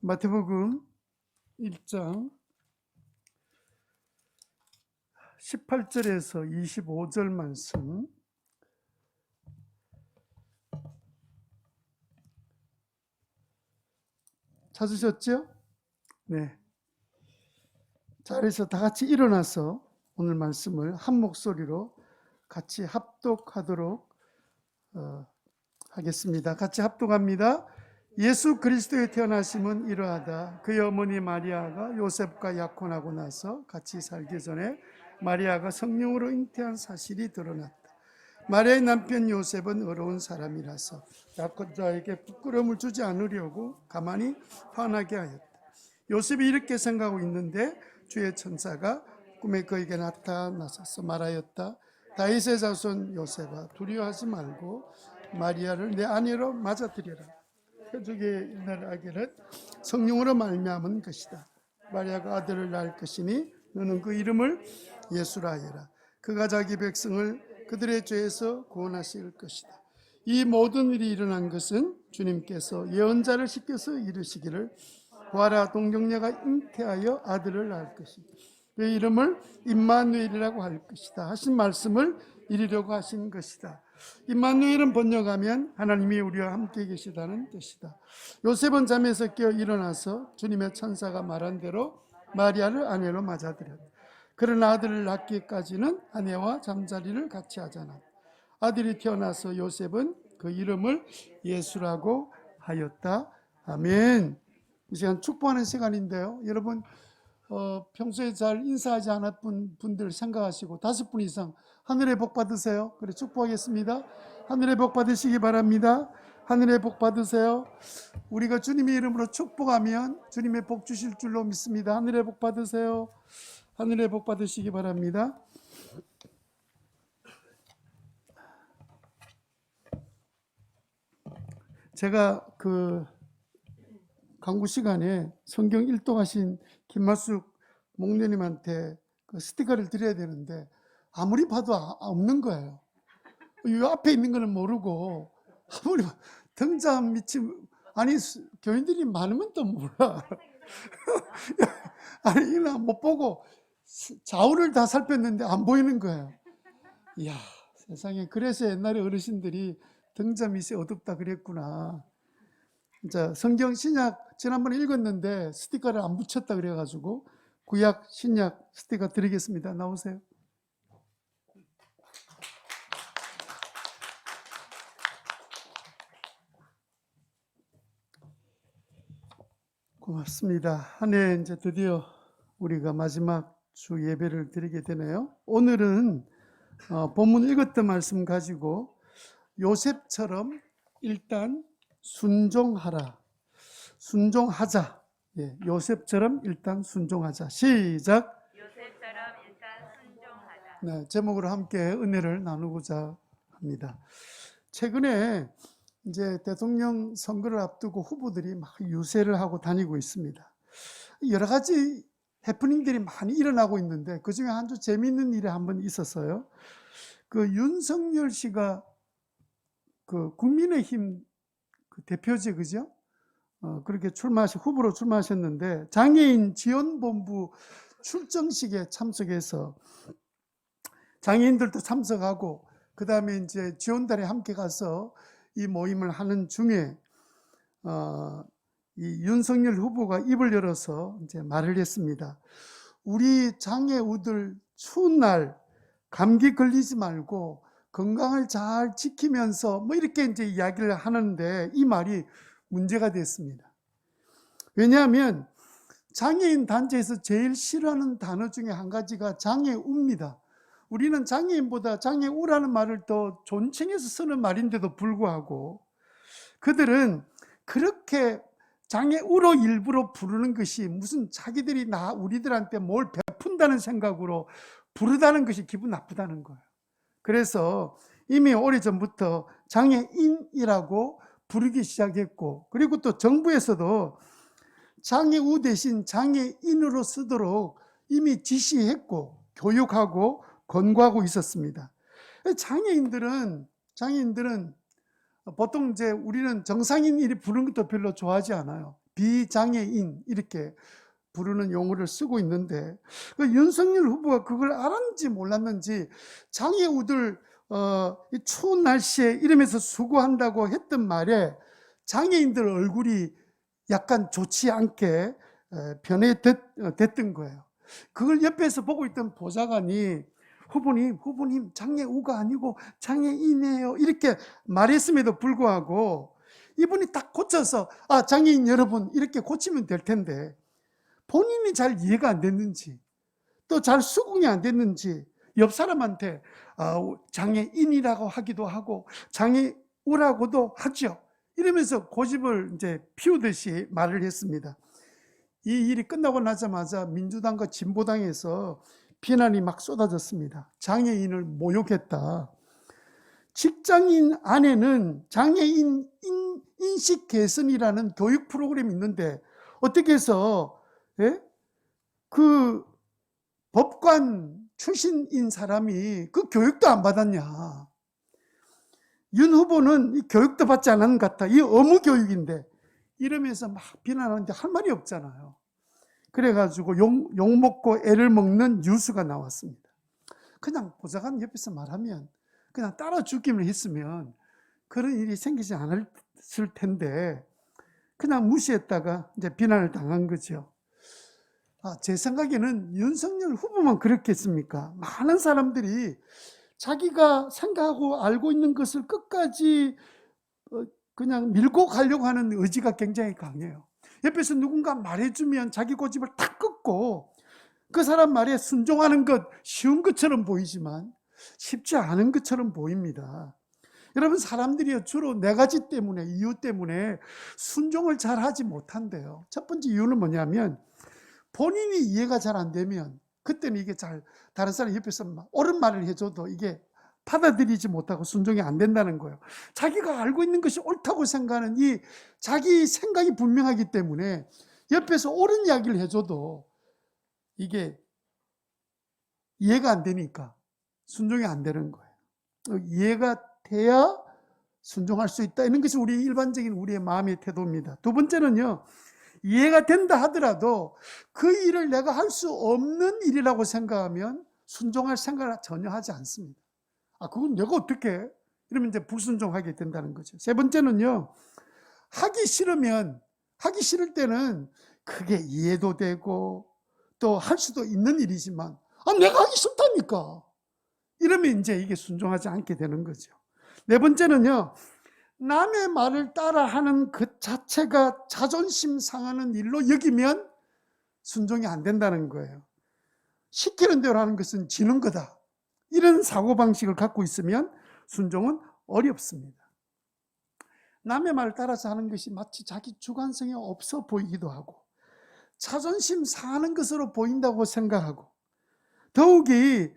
마태복음 1장 18절에서 25절 말씀 찾으셨죠? 네. 자리에서 다 같이 일어나서 오늘 말씀을 한 목소리로 같이 합독하도록 하겠습니다. 같이 합독합니다. 예수 그리스도의 태어나심은 이러하다. 그의 어머니 마리아가 요셉과 약혼하고 나서 같이 살기 전에 마리아가 성령으로 잉태한 사실이 드러났다. 마리아의 남편 요셉은 어려운 사람이라서 약혼자에게 부끄러움을 주지 않으려고 가만히 화나게 하였다. 요셉이 이렇게 생각하고 있는데 주의 천사가 꿈에 그에게 나타나서 말하였다. 다윗의 자손 요셉아, 두려워하지 말고 마리아를 내 아내로 맞아들여라. 표적의 날 아기는 성령으로 말미암은 것이다. 마리아가 아들을 낳을 것이니 너는 그 이름을 예수라 하여라. 그가 자기 백성을 그들의 죄에서 구원하실 것이다. 이 모든 일이 일어난 것은 주님께서 예언자를 시켜서 이르시기를 보아라, 동정녀가 잉태하여 아들을 낳을 것이다. 그 이름을 임마누엘이라고 할 것이다 하신 말씀을 이루려고 하신 것이다. 임마누엘은 번역하면 하나님이 우리와 함께 계시다는 뜻이다. 요셉은 잠에서 깨어 일어나서 주님의 천사가 말한 대로 마리아를 아내로 맞아들였다. 그러나 아들을 낳기까지는 아내와 잠자리를 같이 하지 않았다. 아들이 태어나서 요셉은 그 이름을 예수라고 하였다. 아멘. 이 시간 축복하는 시간인데요. 여러분 평소에 잘 인사하지 않았던 분들 생각하시고 5분 이상 하늘의 복 받으세요. 그래, 축복하겠습니다. 하늘의 복 받으시기 바랍니다. 하늘의 복 받으세요. 우리가 주님의 이름으로 축복하면 주님의 복 주실 줄로 믿습니다. 하늘의 복 받으세요. 하늘의 복 받으시기 바랍니다. 제가 강구 시간에 성경 일독하신 김마숙 목녀님한테 그 스티커를 드려야 되는데 아무리 봐도 없는 거예요. 이 앞에 있는 거는 모르고 아무리 등잔 밑이 아니 교인들이 많으면 또 몰라. 아니 이나 못 보고 좌우를 다 살폈는데 안 보이는 거예요. 이야, 세상에. 그래서 옛날에 어르신들이 등잔 밑이 어둡다 그랬구나. 자, 성경 신약 지난번에 읽었는데 스티커를 안 붙였다 그래가지고 구약 신약 스티커 드리겠습니다. 나오세요. 고맙습니다. 한 해 이제 드디어 우리가 마지막 주 예배를 드리게 되네요. 오늘은 본문 읽었던 말씀 가지고 요셉처럼 일단 순종하라. 순종하자. 예, 요셉처럼 일단 순종하자. 시작. 요셉처럼 일단 순종하자. 네, 제목으로 함께 은혜를 나누고자 합니다. 최근에 이제 대통령 선거를 앞두고 후보들이 막 유세를 하고 다니고 있습니다. 여러 가지 해프닝들이 많이 일어나고 있는데 그 중에 아주 재미있는 일이 한번 있었어요. 그 윤석열 씨가 그 국민의힘 그 대표지, 그죠? 그렇게 후보로 출마하셨는데 장애인 지원본부 출정식에 참석해서 장애인들도 참석하고 그 다음에 이제 지원단에 함께 가서 이 모임을 하는 중에 이 윤석열 후보가 입을 열어서 이제 말을 했습니다. 우리 장애우들 추운 날 감기 걸리지 말고 건강을 잘 지키면서 뭐 이렇게 이제 이야기를 하는데 이 말이 문제가 됐습니다. 왜냐하면 장애인 단체에서 제일 싫어하는 단어 중에 한 가지가 장애우입니다. 우리는 장애인보다 장애우라는 말을 더 존칭해서 쓰는 말인데도 불구하고 그들은 그렇게 장애우로 일부러 부르는 것이 무슨 자기들이 우리들한테 뭘 베푼다는 생각으로 부르다는 것이 기분 나쁘다는 거예요. 그래서 이미 오래전부터 장애인이라고 부르기 시작했고, 그리고 또 정부에서도 장애우 대신 장애인으로 쓰도록 이미 지시했고 교육하고 권고하고 있었습니다. 장애인들은 보통 이제 우리는 정상인이 부르는 것도 별로 좋아하지 않아요. 비장애인 이렇게 부르는 용어를 쓰고 있는데 그 윤석열 후보가 그걸 알았는지 몰랐는지 장애우들 이 추운 날씨에 이러면서 수고한다고 했던 말에 장애인들 얼굴이 약간 좋지 않게 변해됐던 거예요. 그걸 옆에서 보고 있던 보좌관이 후보님 장애우가 아니고 장애인이에요 이렇게 말했음에도 불구하고 이분이 딱 고쳐서 장애인 여러분 이렇게 고치면 될 텐데 본인이 잘 이해가 안 됐는지 또 잘 수긍이 안 됐는지 옆 사람한테 장애인이라고 하기도 하고 장애우라고도 하죠. 이러면서 고집을 이제 피우듯이 말을 했습니다. 이 일이 끝나고 나자마자 민주당과 진보당에서 비난이 막 쏟아졌습니다. 장애인을 모욕했다. 직장인 안에는 장애인 인식 개선이라는 교육 프로그램이 있는데 어떻게 해서 그 법관 출신인 사람이 그 교육도 안 받았냐. 윤 후보는 이 교육도 받지 않은 것 같다. 이 의무 교육인데 이러면서 막 비난하는데 할 말이 없잖아요. 그래가지고 욕 먹고 애를 먹는 뉴스가 나왔습니다. 그냥 보좌관 옆에서 말하면 그냥 따라 죽기만 했으면 그런 일이 생기지 않았을 텐데 그냥 무시했다가 이제 비난을 당한 거죠. 제 생각에는 윤석열 후보만 그렇겠습니까? 많은 사람들이 자기가 생각하고 알고 있는 것을 끝까지 그냥 밀고 가려고 하는 의지가 굉장히 강해요. 옆에서 누군가 말해주면 자기 고집을 탁 끊고 그 사람 말에 순종하는 것 쉬운 것처럼 보이지만 쉽지 않은 것처럼 보입니다. 여러분 사람들이 주로 네 가지 때문에 이유 때문에 순종을 잘 하지 못한대요. 첫 번째 이유는 뭐냐면 본인이 이해가 잘 안 되면 그때는 이게 다른 사람 옆에서 옳은 말을 해줘도 이게 받아들이지 못하고 순종이 안 된다는 거예요. 자기가 알고 있는 것이 옳다고 생각하는 이 자기 생각이 분명하기 때문에 옆에서 옳은 이야기를 해줘도 이게 이해가 안 되니까 순종이 안 되는 거예요. 이해가 돼야 순종할 수 있다. 이런 것이 우리 일반적인 우리의 마음의 태도입니다. 두 번째는요. 이해가 된다 하더라도 그 일을 내가 할 수 없는 일이라고 생각하면 순종할 생각을 전혀 하지 않습니다. 그건 내가 어떻게 해? 이러면 이제 불순종하게 된다는 거죠. 세 번째는요. 하기 싫을 때는 그게 이해도 되고 또 할 수도 있는 일이지만 내가 하기 싫다니까. 이러면 이제 이게 순종하지 않게 되는 거죠. 네 번째는요. 남의 말을 따라하는 그 자체가 자존심 상하는 일로 여기면 순종이 안 된다는 거예요. 시키는 대로 하는 것은 지는 거다. 이런 사고방식을 갖고 있으면 순종은 어렵습니다. 남의 말을 따라서 하는 것이 마치 자기 주관성이 없어 보이기도 하고 자존심 상하는 것으로 보인다고 생각하고 더욱이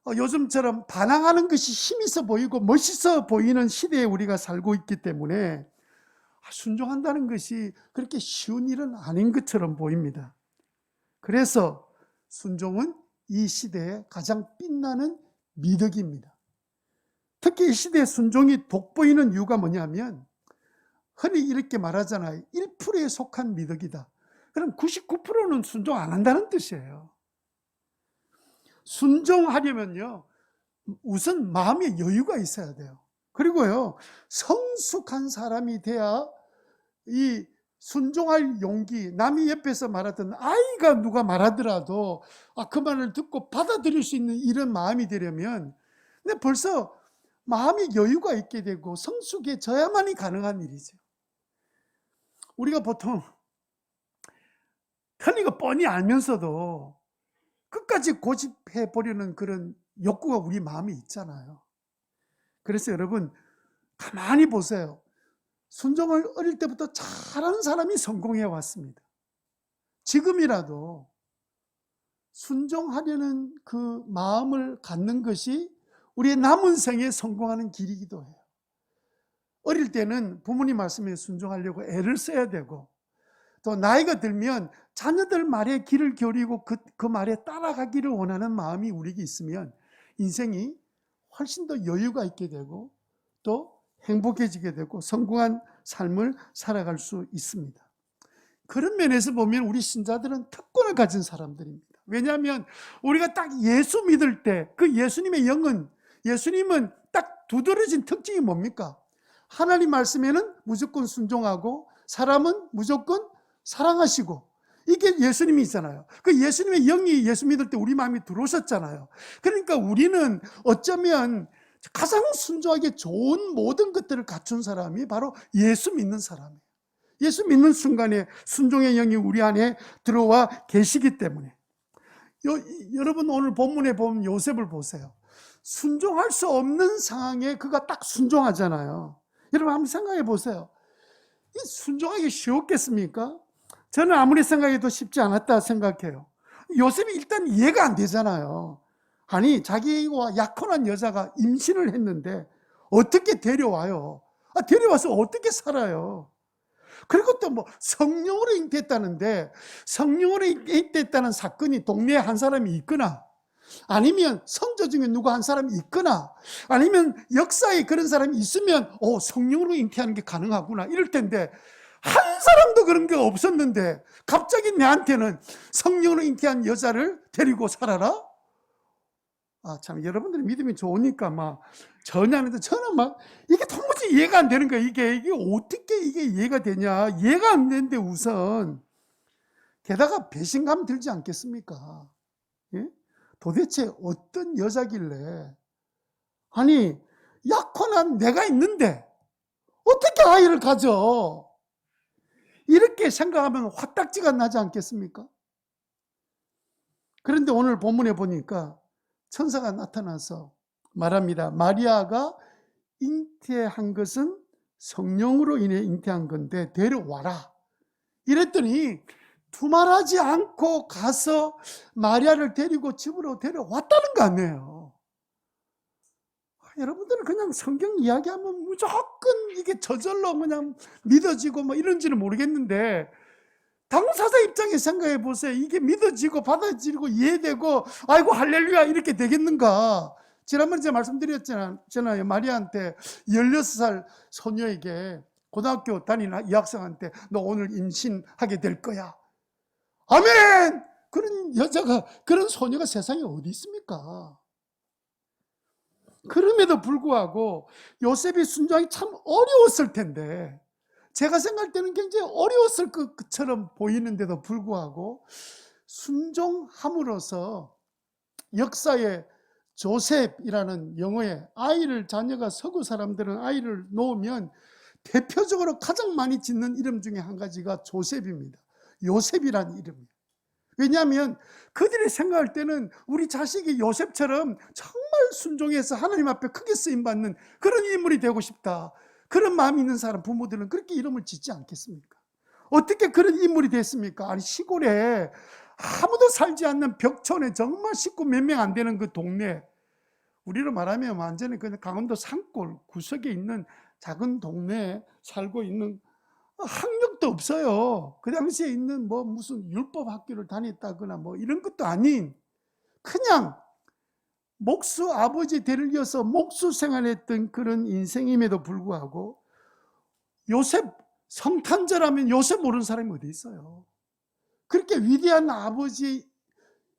요즘처럼 반항하는 것이 힘있어 보이고 멋있어 보이는 시대에 우리가 살고 있기 때문에 순종한다는 것이 그렇게 쉬운 일은 아닌 것처럼 보입니다. 그래서 순종은 이 시대에 가장 빛나는 미덕입니다. 특히 이 시대에 순종이 돋보이는 이유가 뭐냐면 흔히 이렇게 말하잖아요. 1%에 속한 미덕이다. 그럼 99%는 순종 안 한다는 뜻이에요. 순종하려면요, 우선 마음의 여유가 있어야 돼요. 그리고요, 성숙한 사람이 돼야 이 순종할 용기, 남이 옆에서 말하던 아이가 누가 말하더라도 그 말을 듣고 받아들일 수 있는 이런 마음이 되려면 근데 벌써 마음의 여유가 있게 되고 성숙해져야만이 가능한 일이죠. 우리가 보통 편의가 뻔히 알면서도 끝까지 고집해 보려는 그런 욕구가 우리 마음에 있잖아요. 그래서 여러분 가만히 보세요. 순종을 어릴 때부터 잘하는 사람이 성공해 왔습니다. 지금이라도 순종하려는 그 마음을 갖는 것이 우리의 남은 생에 성공하는 길이기도 해요. 어릴 때는 부모님 말씀에 순종하려고 애를 써야 되고 또 나이가 들면 자녀들 말에 귀를 기울이고 그 말에 따라가기를 원하는 마음이 우리에게 있으면 인생이 훨씬 더 여유가 있게 되고 또 행복해지게 되고 성공한 삶을 살아갈 수 있습니다. 그런 면에서 보면 우리 신자들은 특권을 가진 사람들입니다. 왜냐하면 우리가 딱 예수 믿을 때 그 예수님은 딱 두드러진 특징이 뭡니까? 하나님 말씀에는 무조건 순종하고 사람은 무조건 사랑하시고, 이게 예수님이 있잖아요. 그 예수님의 영이 예수 믿을 때 우리 마음에 들어오셨잖아요. 그러니까 우리는 어쩌면 가장 순종하기 좋은 모든 것들을 갖춘 사람이 바로 예수 믿는 사람이에요. 예수 믿는 순간에 순종의 영이 우리 안에 들어와 계시기 때문에. 여러분 오늘 본문에 보면 요셉을 보세요. 순종할 수 없는 상황에 그가 딱 순종하잖아요. 여러분 한번 생각해 보세요. 순종하기 쉬웠겠습니까? 저는 아무리 생각해도 쉽지 않았다 생각해요. 요셉이 일단 이해가 안 되잖아요. 아니, 자기와 약혼한 여자가 임신을 했는데 어떻게 데려와요? 데려와서 어떻게 살아요? 그리고 또 뭐 성령으로 잉태했다는데, 성령으로 잉태했다는 사건이 동네에 한 사람이 있거나, 아니면 성조 중에 누구 한 사람이 있거나, 아니면 역사에 그런 사람이 있으면 성령으로 잉태하는 게 가능하구나 이럴 텐데, 한 사람도 그런 게 없었는데 갑자기 내한테는 성령으로 잉태한 여자를 데리고 살아라? 참, 여러분들이 믿음이 좋으니까 막 전혀 안 해도, 저는 막 이게 도무지 이해가 안 되는 거예요. 이게 어떻게 이게 이해가 되냐. 이해가 안 되는데 우선, 게다가 배신감 들지 않겠습니까? 예? 도대체 어떤 여자길래, 아니, 약혼한 내가 있는데 어떻게 아이를 가져? 이렇게 생각하면 화딱지가 나지 않겠습니까? 그런데 오늘 본문에 보니까 천사가 나타나서 말합니다. 마리아가 잉태한 것은 성령으로 인해 잉태한 건데 데려와라. 이랬더니 두말하지 않고 가서 마리아를 데리고 집으로 데려왔다는 거 아니에요. 여러분들은 그냥 성경 이야기하면 무조건 이게 저절로 그냥 믿어지고 뭐 이런지는 모르겠는데, 당사자 입장에 생각해 보세요. 이게 믿어지고 받아들이고 이해되고 아이고 할렐루야 이렇게 되겠는가? 지난번에 제가 말씀드렸잖아요. 마리아한테 16살 소녀에게, 고등학교 다니는 여학생한테 너 오늘 임신하게 될 거야. 아멘! 그런 여자가, 그런 소녀가 세상에 어디 있습니까? 그럼에도 불구하고 요셉이 순종하기 참 어려웠을 텐데, 제가 생각할 때는 굉장히 어려웠을 것처럼 보이는데도 불구하고 순종함으로써 역사에 조셉이라는 영어에 자녀가 서구 사람들은 아이를 놓으면 대표적으로 가장 많이 짓는 이름 중에 한 가지가 조셉입니다. 요셉이라는 이름이에요. 왜냐하면 그들이 생각할 때는 우리 자식이 요셉처럼 정말 순종해서 하나님 앞에 크게 쓰임받는 그런 인물이 되고 싶다, 그런 마음이 있는 사람, 부모들은 그렇게 이름을 짓지 않겠습니까? 어떻게 그런 인물이 됐습니까? 아니, 시골에 아무도 살지 않는 벽촌에 정말 식구 몇 명 안 되는 그 동네, 우리로 말하면 완전히 그냥 강원도 산골 구석에 있는 작은 동네에 살고 있는, 학력도 없어요. 그 당시에 있는 뭐 무슨 율법 학교를 다녔다거나 뭐 이런 것도 아닌, 그냥 목수 아버지 대를 이어서 목수 생활했던 그런 인생임에도 불구하고, 요셉, 성탄절하면 요셉 모르는 사람이 어디 있어요? 그렇게 위대한 아버지,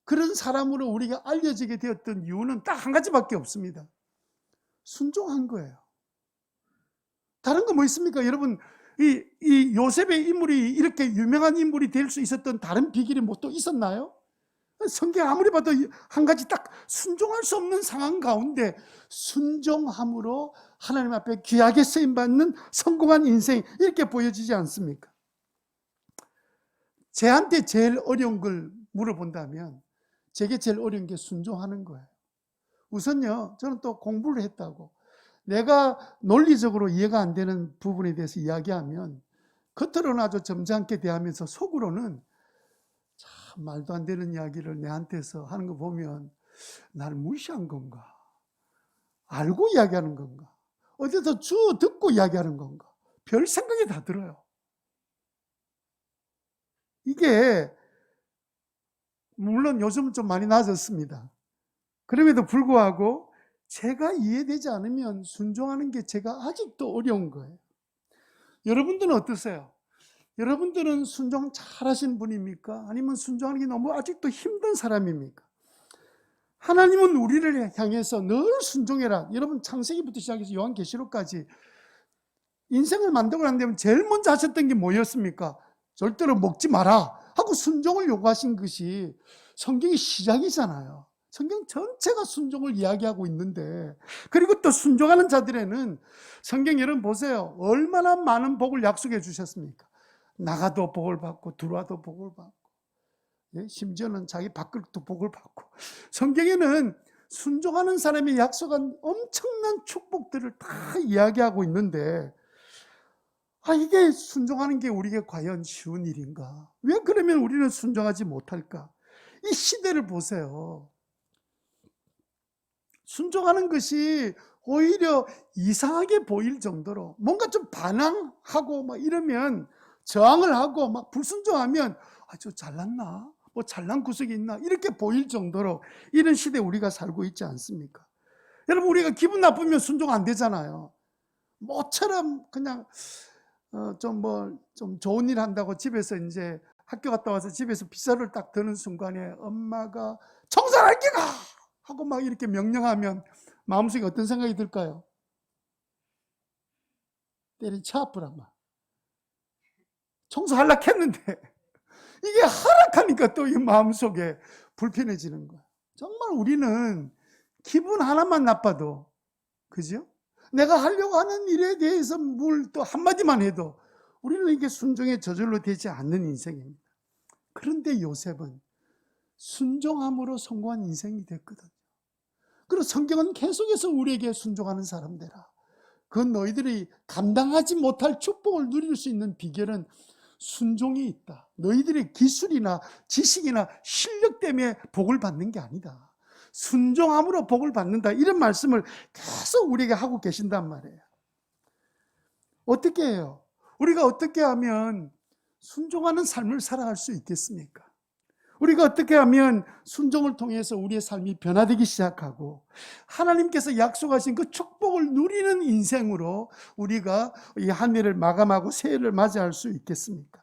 그런 사람으로 우리가 알려지게 되었던 이유는 딱 한 가지밖에 없습니다. 순종한 거예요. 다른 거 뭐 있습니까? 여러분, 이 요셉의 인물이 이렇게 유명한 인물이 될 수 있었던 다른 비결이 뭐 또 있었나요? 성경 아무리 봐도 한 가지, 딱 순종할 수 없는 상황 가운데 순종함으로 하나님 앞에 귀하게 쓰임받는 성공한 인생, 이렇게 보여지지 않습니까? 제한테 제일 어려운 걸 물어본다면 제게 제일 어려운 게 순종하는 거예요. 우선요, 저는 또 공부를 했다고 내가 논리적으로 이해가 안 되는 부분에 대해서 이야기하면 겉으로는 아주 점잖게 대하면서 속으로는 참 말도 안 되는 이야기를 내한테서 하는 거 보면 나를 무시한 건가? 알고 이야기하는 건가? 어디서 주워 듣고 이야기하는 건가? 별 생각이 다 들어요. 이게 물론 요즘은 좀 많이 나아졌습니다. 그럼에도 불구하고 제가 이해되지 않으면 순종하는 게 제가 아직도 어려운 거예요. 여러분들은 어떠세요? 여러분들은 순종 잘하신 분입니까? 아니면 순종하는 게 너무 아직도 힘든 사람입니까? 하나님은 우리를 향해서 늘 순종해라. 여러분 창세기부터 시작해서 요한계시록까지 인생을 만들고 난 다음에 제일 먼저 하셨던 게 뭐였습니까? 절대로 먹지 마라 하고 순종을 요구하신 것이 성경의 시작이잖아요. 성경 전체가 순종을 이야기하고 있는데, 그리고 또 순종하는 자들에는 성경 여러분 보세요. 얼마나 많은 복을 약속해 주셨습니까? 나가도 복을 받고 들어와도 복을 받고, 심지어는 자기 밥그릇도 복을 받고. 성경에는 순종하는 사람이 약속한 엄청난 축복들을 다 이야기하고 있는데, 이게 순종하는 게 우리에게 과연 쉬운 일인가? 왜 그러면 우리는 순종하지 못할까? 이 시대를 보세요. 순종하는 것이 오히려 이상하게 보일 정도로, 뭔가 좀 반항하고 막 이러면, 저항을 하고 막 불순종하면 저 잘났나? 뭐 잘난 구석이 있나? 이렇게 보일 정도로 이런 시대에 우리가 살고 있지 않습니까? 여러분, 우리가 기분 나쁘면 순종 안 되잖아요. 모처럼 그냥 좀 좋은 일 한다고 집에서 이제 학교 갔다 와서 집에서 빗자루를 딱 드는 순간에 엄마가 청소할 기가 하고 막 이렇게 명령하면 마음속에 어떤 생각이 들까요? 때리쳐 아프란말. 청소하려고 했는데 이게 하락하니까 또 이 마음속에 불편해지는 거야. 정말 우리는 기분 하나만 나빠도, 그죠? 내가 하려고 하는 일에 대해서 뭘 또 한마디만 해도 우리는 이게 순종의 저절로 되지 않는 인생입니다. 그런데 요셉은 순종함으로 성공한 인생이 됐거든요. 그리고 성경은 계속해서 우리에게 순종하는 사람 되라. 그 너희들이 감당하지 못할 축복을 누릴 수 있는 비결은 순종이 있다. 너희들의 기술이나 지식이나 실력 때문에 복을 받는 게 아니다. 순종함으로 복을 받는다. 이런 말씀을 계속 우리에게 하고 계신단 말이에요. 어떻게 해요? 우리가 어떻게 하면 순종하는 삶을 살아갈 수 있겠습니까? 우리가 어떻게 하면 순종을 통해서 우리의 삶이 변화되기 시작하고 하나님께서 약속하신 그 축복을 누리는 인생으로 우리가 이 한 해를 마감하고 새해를 맞이할 수 있겠습니까?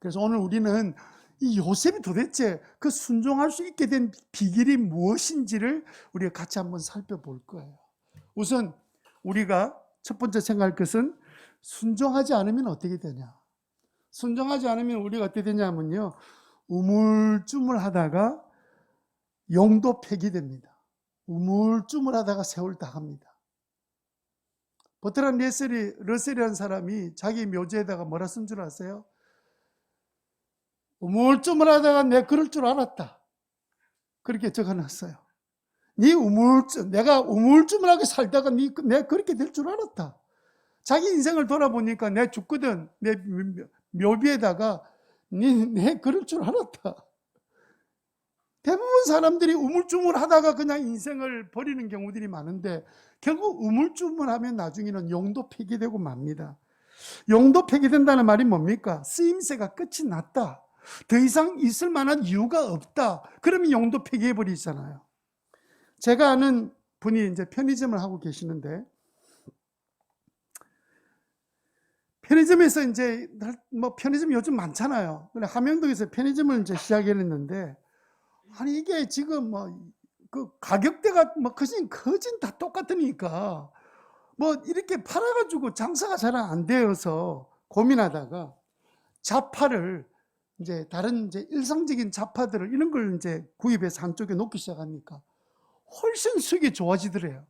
그래서 오늘 우리는 이 요셉이 도대체 그 순종할 수 있게 된 비결이 무엇인지를 우리가 같이 한번 살펴볼 거예요. 우선 우리가 첫 번째 생각할 것은 순종하지 않으면 어떻게 되냐. 순종하지 않으면 우리가 어떻게 되냐면요, 우물쭈물하다가 용도 폐기됩니다. 우물쭈물하다가 세월 다 갑니다. 버트란 러셀이라는 사람이 자기 묘지에다가 뭐라 쓴 줄 아세요? 우물쭈물하다가 내 그럴 줄 알았다. 그렇게 적어놨어요. 내가 우물쭈물하게 살다가 내가 그렇게 될 줄 알았다. 자기 인생을 돌아보니까 내 죽거든. 내 묘비에다가 내 그럴 줄 알았다. 대부분 사람들이 우물쭈물하다가 그냥 인생을 버리는 경우들이 많은데 결국 우물쭈물하면 나중에는 용도 폐기되고 맙니다. 용도 폐기된다는 말이 뭡니까? 쓰임새가 끝이 났다. 더 이상 있을 만한 이유가 없다. 그러면 용도 폐기해버리잖아요. 제가 아는 분이 이제 편의점을 하고 계시는데, 편의점에서 이제 뭐 편의점 요즘 많잖아요. 근데 함영동에서 편의점을 이제 시작했는데, 아니 이게 지금 뭐 그 가격대가 뭐 거진 다 똑같으니까 뭐 이렇게 팔아가지고 장사가 잘 안 되어서 고민하다가 자파를 이제 다른 이제 일상적인 자파들을 이런 걸 이제 구입해서 한쪽에 놓기 시작하니까 훨씬 수익이 좋아지더래요.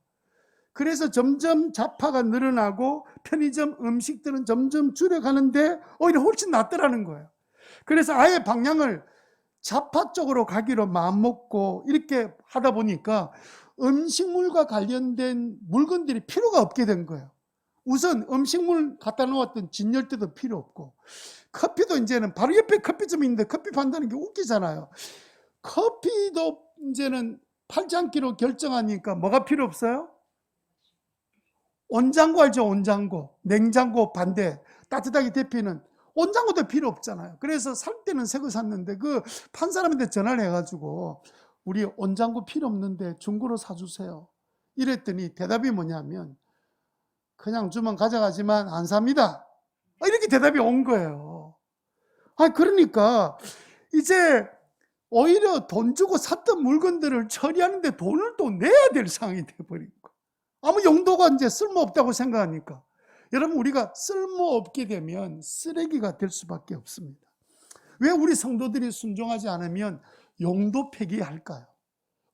그래서 점점 자파가 늘어나고 편의점 음식들은 점점 줄여가는데 오히려 훨씬 낫더라는 거예요. 그래서 아예 방향을 자파 쪽으로 가기로 마음먹고 이렇게 하다 보니까 음식물과 관련된 물건들이 필요가 없게 된 거예요. 우선 음식물 갖다 놓았던 진열대도 필요 없고, 커피도 이제는 바로 옆에 커피점이 있는데 커피 판다는 게 웃기잖아요. 커피도 이제는 팔지 않기로 결정하니까 뭐가 필요 없어요? 온장고 알죠? 온장고. 냉장고 반대. 따뜻하게 데피는 온장고도 필요 없잖아요. 그래서 살 때는 새 거 샀는데 그 판 사람한테 전화를 해가지고 우리 온장고 필요 없는데 중고로 사주세요. 이랬더니 대답이 뭐냐면 그냥 주면 가져가지만 안 삽니다. 이렇게 대답이 온 거예요. 그러니까 이제 오히려 돈 주고 샀던 물건들을 처리하는데 돈을 또 내야 될 상황이 돼버린 거. 아무 용도가 이제 쓸모없다고 생각하니까. 여러분, 우리가 쓸모없게 되면 쓰레기가 될 수밖에 없습니다. 왜 우리 성도들이 순종하지 않으면 용도 폐기할까요?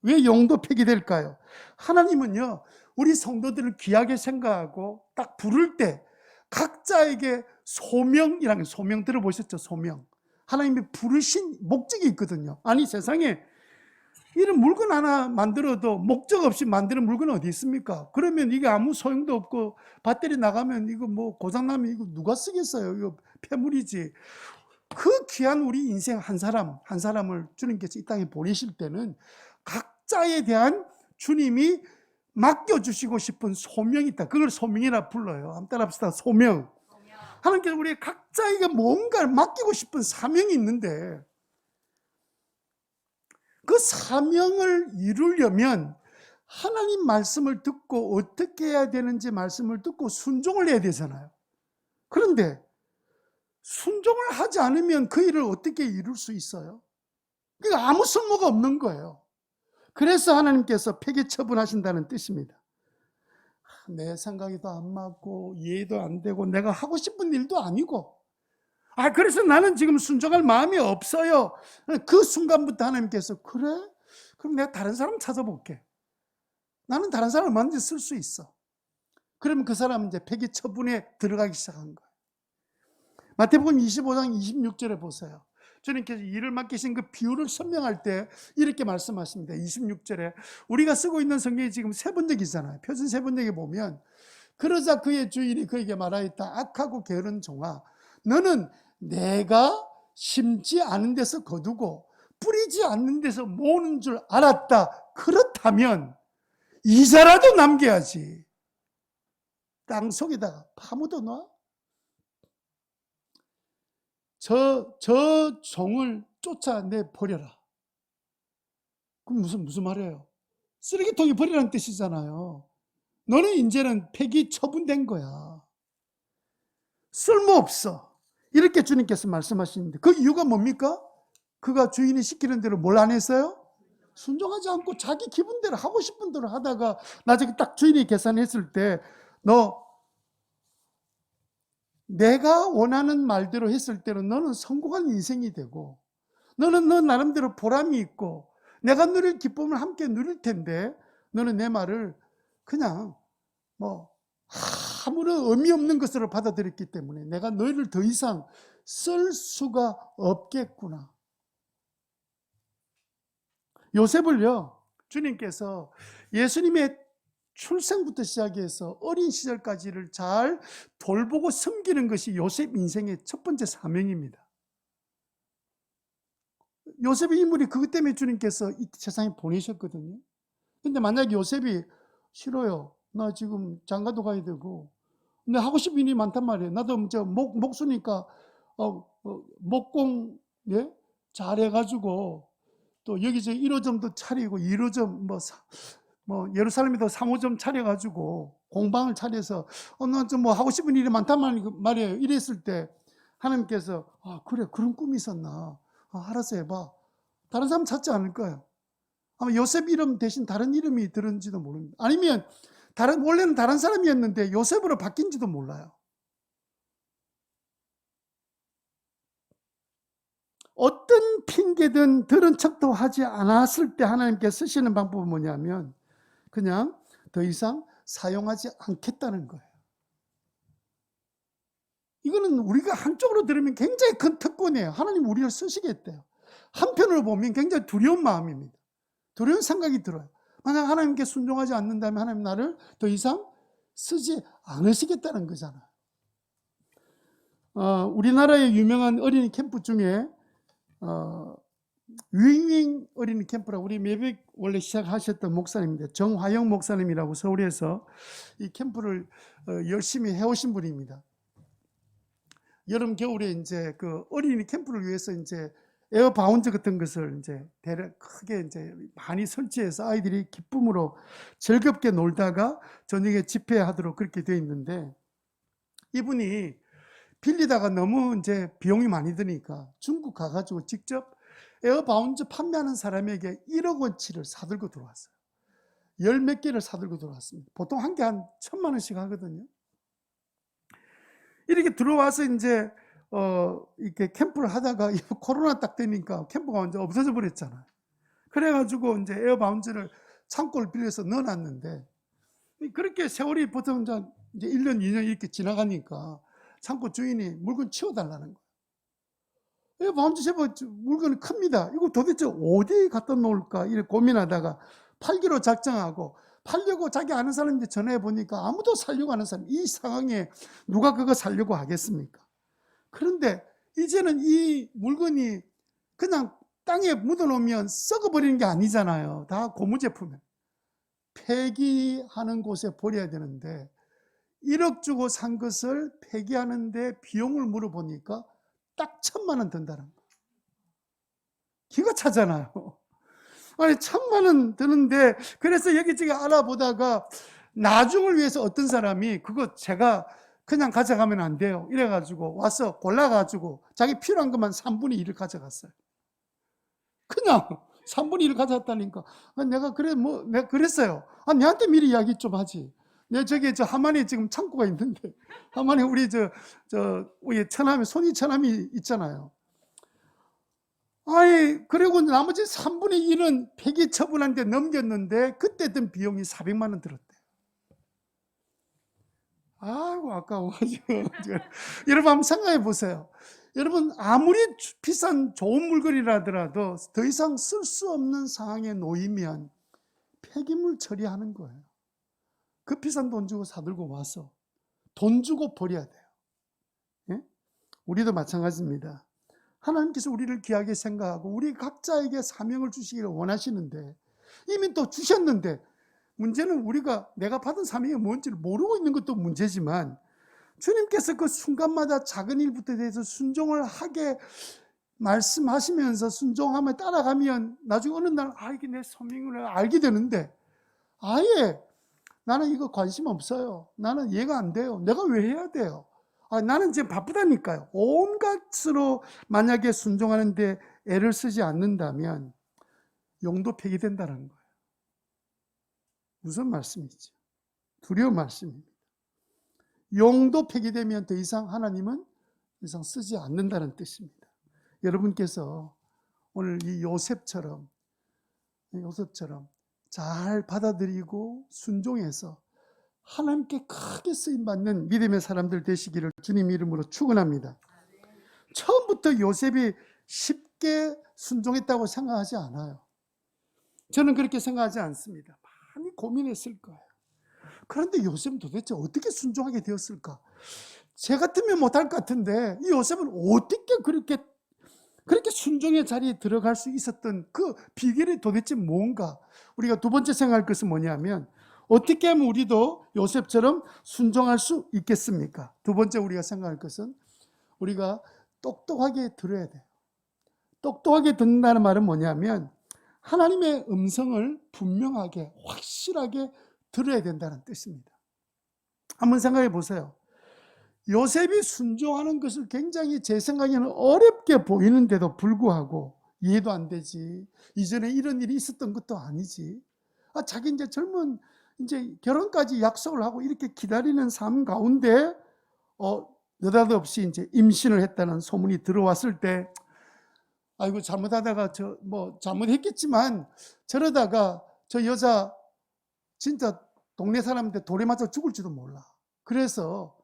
왜 용도 폐기될까요? 하나님은요, 우리 성도들을 귀하게 생각하고 딱 부를 때 각자에게 소명이라는, 소명 들어보셨죠? 소명. 하나님이 부르신 목적이 있거든요. 아니, 세상에 이런 물건 하나 만들어도 목적 없이 만드는 물건은 어디 있습니까? 그러면 이게 아무 소용도 없고 배터리 나가면 이거 뭐 고장나면 이거 누가 쓰겠어요? 이거 폐물이지. 그 귀한 우리 인생 한 사람을 주님께서 이 땅에 보내실 때는 각자에 대한 주님이 맡겨주시고 싶은 소명이 있다. 그걸 소명이라 불러요. 한번 따라합시다. 소명. 하나님께서 우리 각자에게 뭔가를 맡기고 싶은 사명이 있는데, 그 사명을 이루려면 하나님 말씀을 듣고 어떻게 해야 되는지 말씀을 듣고 순종을 해야 되잖아요. 그런데 순종을 하지 않으면 그 일을 어떻게 이룰 수 있어요? 그러니까 아무 쓸모가 없는 거예요. 그래서 하나님께서 폐기 처분하신다는 뜻입니다. 내 생각이 더 안 맞고 이해도 안 되고 내가 하고 싶은 일도 아니고, 그래서 나는 지금 순종할 마음이 없어요. 그 순간부터 하나님께서, 그래? 그럼 내가 다른 사람 찾아볼게. 나는 다른 사람 얼마든지 쓸 수 있어. 그러면 그 사람은 이제 폐기 처분에 들어가기 시작한 거예요. 마태복음 25장 26절에 보세요. 주님께서 일을 맡기신 그 비유를 설명할 때 이렇게 말씀하십니다. 26절에 우리가 쓰고 있는 성경이 지금 세 번역이잖아요. 표준 세 번역에 보면, 그러자 그의 주인이 그에게 말하였다. 악하고 게으른 종아, 너는 내가 심지 않은 데서 거두고 뿌리지 않는 데서 모으는 줄 알았다. 그렇다면 이자라도 남겨야지. 땅 속에다가 파묻어 놔. 저 종을 쫓아내 버려라. 그럼 무슨 말이에요? 쓰레기통에 버리라는 뜻이잖아요. 너는 이제는 폐기 처분된 거야. 쓸모없어. 이렇게 주님께서 말씀하시는데, 그 이유가 뭡니까? 그가 주인이 시키는 대로 뭘 안 했어요? 순종하지 않고 자기 기분대로 하고 싶은 대로 하다가 나중에 딱 주인이 계산했을 때, 너 내가 원하는 말대로 했을 때는 너는 성공한 인생이 되고, 너는 너 나름대로 보람이 있고 내가 누릴 기쁨을 함께 누릴 텐데, 너는 내 말을 그냥 뭐 아무런 의미 없는 것으로 받아들였기 때문에 내가 너희를 더 이상 쓸 수가 없겠구나. 요셉을요, 주님께서 예수님의 출생부터 시작해서 어린 시절까지를 잘 돌보고 섬기는 것이 요셉 인생의 첫 번째 사명입니다. 요셉의 인물이 그것 때문에 주님께서 이 세상에 보내셨거든요. 근데 만약에 요셉이 싫어요, 나 지금 장가도 가야 되고 근데 하고 싶은 일이 많단 말이에요. 나도 목수니까 목공, 예? 잘해가지고 또 여기저기 1호점도 차리고 2호점 뭐 예루살렘에도 3호점 차려가지고 공방을 차려서 나 좀 뭐 하고 싶은 일이 많단 말이에요. 이랬을 때 하나님께서 그래, 그런 꿈이 있었나, 알아서 해봐. 다른 사람 찾지 않을 거예요. 아마 요셉 이름 대신 다른 이름이 들은지도 모릅니다. 아니면 원래는 다른 사람이었는데 요셉으로 바뀐지도 몰라요. 어떤 핑계든 들은 척도 하지 않았을 때 하나님께서 쓰시는 방법은 뭐냐면 그냥 더 이상 사용하지 않겠다는 거예요. 이거는 우리가 한쪽으로 들으면 굉장히 큰 특권이에요. 하나님 우리를 쓰시겠대요. 한편으로 보면 굉장히 두려운 마음입니다. 두려운 생각이 들어요. 만약 하나님께 순종하지 않는다면 하나님 나를 더 이상 쓰지 않으시겠다는 거잖아요. 우리나라의 유명한 어린이 캠프 중에 윙윙 어린이 캠프라고, 우리 매백 원래 시작하셨던 목사님입니다. 정화영 목사님이라고 서울에서 이 캠프를 열심히 해오신 분입니다. 여름 겨울에 이제 그 어린이 캠프를 위해서 이제 에어 바운드 같은 것을 이제 크게 이제 많이 설치해서 아이들이 기쁨으로 즐겁게 놀다가 저녁에 집회하도록 그렇게 되어 있는데, 이분이 빌리다가 너무 이제 비용이 많이 드니까 중국 가가지고 직접 에어바운즈 판매하는 사람에게 1억 원치를 사들고 들어왔어요. 열 몇 개를 사들고 들어왔습니다. 보통 한 개 한 1,000만 원씩 하거든요. 이렇게 들어와서 이제 이렇게 캠프를 하다가 코로나 딱 되니까 캠프가 완전 없어져 버렸잖아요. 그래가지고 이제 에어바운즈를 창고를 빌려서 넣어놨는데, 그렇게 세월이 보통 이제 1년, 2년 이렇게 지나가니까 창고 주인이 물건 치워달라는 거예요. 에어바운즈 제법 물건이 큽니다. 이거 도대체 어디에 갖다 놓을까? 이렇게 고민하다가 팔기로 작정하고, 팔려고 자기 아는 사람한테 전화해 보니까 아무도 살려고 하는 사람, 이 상황에 누가 그거 살려고 하겠습니까? 그런데 이제는 이 물건이 그냥 땅에 묻어놓으면 썩어버리는 게 아니잖아요. 다 고무제품이에요. 폐기하는 곳에 버려야 되는데 1억 주고 산 것을 폐기하는데 비용을 물어보니까 딱 1,000만 원 든다는 거예요. 기가 차잖아요. 아니 1,000만 원 드는데, 그래서 여기저기 알아보다가 나중을 위해서 어떤 사람이 그거 제가 그냥 가져가면 안 돼요 이래가지고 와서 골라가지고 자기 필요한 것만 3분의 1을 가져갔어요. 그냥 3분의 1을 가져갔다니까. 내가 그래 뭐 내가 그랬어요. 내한테 미리 이야기 좀 하지. 내 저기 저 하만에 지금 창고가 있는데, 하만에 우리 우리 처남이, 손이 처남이 있잖아요. 아이, 그리고 나머지 3분의 1은 폐기 처분한테 넘겼는데 그때 든 비용이 400만 원 들었대요. 아이고 아까워가지고. 여러분 한번 생각해 보세요. 여러분 아무리 비싼 좋은 물건이라더라도 더 이상 쓸 수 없는 상황에 놓이면 폐기물 처리하는 거예요. 그 비싼 돈 주고 사들고 와서 돈 주고 버려야 돼요. 예? 우리도 마찬가지입니다. 하나님께서 우리를 귀하게 생각하고 우리 각자에게 사명을 주시기를 원하시는데, 이미 또 주셨는데, 문제는 우리가 내가 받은 사명이 뭔지를 모르고 있는 것도 문제지만, 주님께서 그 순간마다 작은 일부터 대해서 순종을 하게 말씀하시면서 순종하며 따라가면 나중에 어느 날 이게 내 사명을 알게 되는데, 아예 나는 이거 관심 없어요. 나는 이해가 안 돼요. 내가 왜 해야 돼요? 나는 지금 바쁘다니까요. 온갖으로 만약에 순종하는데 애를 쓰지 않는다면 용도 폐기된다는 거예요. 무슨 말씀이죠? 두려운 말씀입니다. 용도 폐기되면 더 이상 하나님은 더 이상 쓰지 않는다는 뜻입니다. 여러분께서 오늘 이 요셉처럼 잘 받아들이고 순종해서 하나님께 크게 쓰임받는 믿음의 사람들 되시기를 주님 이름으로 축원합니다. 처음부터 요셉이 쉽게 순종했다고 생각하지 않아요. 저는 그렇게 생각하지 않습니다. 많이 고민했을 거예요. 그런데 요셉은 도대체 어떻게 순종하게 되었을까? 제 같으면 못할 것 같은데 이 요셉은 어떻게 그렇게 순종의 자리에 들어갈 수 있었던 그 비결이 도대체 뭔가? 우리가 두 번째 생각할 것은 뭐냐면, 어떻게 하면 우리도 요셉처럼 순종할 수 있겠습니까? 두 번째 우리가 생각할 것은 우리가 똑똑하게 들어야 돼요. 똑똑하게 듣는다는 말은 뭐냐면 하나님의 음성을 분명하게 확실하게 들어야 된다는 뜻입니다. 한번 생각해 보세요. 요셉이 순종하는 것을 굉장히 제 생각에는 어렵게 보이는데도 불구하고, 이해도 안 되지, 이전에 이런 일이 있었던 것도 아니지, 자기 이제 젊은 이제 결혼까지 약속을 하고 이렇게 기다리는 삶 가운데 느닷없이 이제 임신을 했다는 소문이 들어왔을 때, 아이고 잘못하다가 잘못했겠지만 저러다가 저 여자 진짜 동네 사람한테 돌에 맞아 죽을지도 몰라. 그래서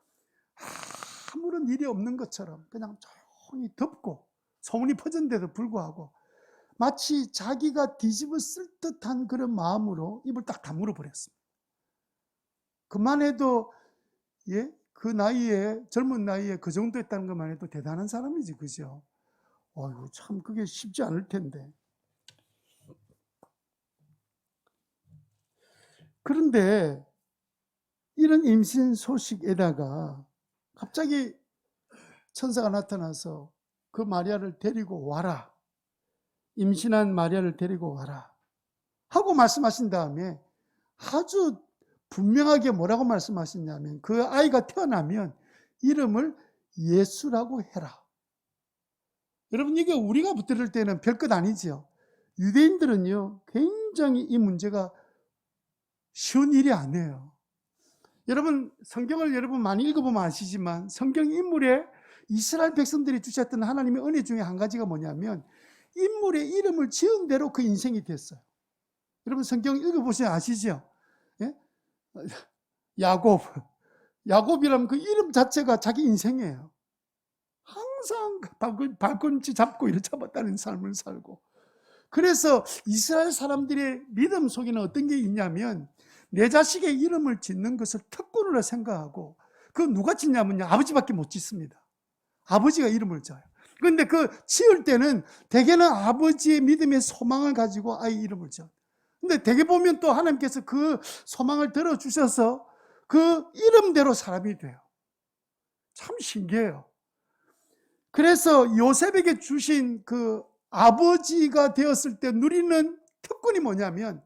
아무런 일이 없는 것처럼 그냥 조용히 덮고, 소문이 퍼졌는데도 불구하고 마치 자기가 뒤집어 쓸 듯한 그런 마음으로 입을 딱 다물어 버렸습니다. 그만해도 그 나이에, 젊은 나이에 그 정도 했다는 것만 해도 대단한 사람이지, 그죠? 참 그게 쉽지 않을 텐데. 그런데 이런 임신 소식에다가 갑자기 천사가 나타나서 그 마리아를 데리고 와라, 임신한 마리아를 데리고 와라 하고 말씀하신 다음에 아주 분명하게 뭐라고 말씀하셨냐면, 그 아이가 태어나면 이름을 예수라고 해라. 여러분, 이게 우리가 들을 때는 별것 아니지요. 유대인들은요, 굉장히 이 문제가 쉬운 일이 아니에요. 여러분, 성경을 여러분 많이 읽어보면 아시지만 성경 인물에 이스라엘 백성들이 주셨던 하나님의 은혜 중에 한 가지가 뭐냐면 인물의 이름을 지은 대로 그 인생이 됐어요. 여러분, 성경 읽어보시면 아시죠? 예? 야곱이라면 그 이름 자체가 자기 인생이에요. 항상 발꿈치 잡고 이렇게 잡았다는 삶을 살고, 그래서 이스라엘 사람들의 믿음 속에는 어떤 게 있냐면 내 자식의 이름을 짓는 것을 특권으로 생각하고, 그 누가 짓냐면요, 아버지밖에 못 짓습니다. 아버지가 이름을 져요. 그런데 그 지을 때는 대개는 아버지의 믿음의 소망을 가지고 아이 이름을 져요. 근데 대개 보면 또 하나님께서 그 소망을 들어주셔서 그 이름대로 사람이 돼요. 참 신기해요. 그래서 요셉에게 주신 그 아버지가 되었을 때 누리는 특권이 뭐냐면,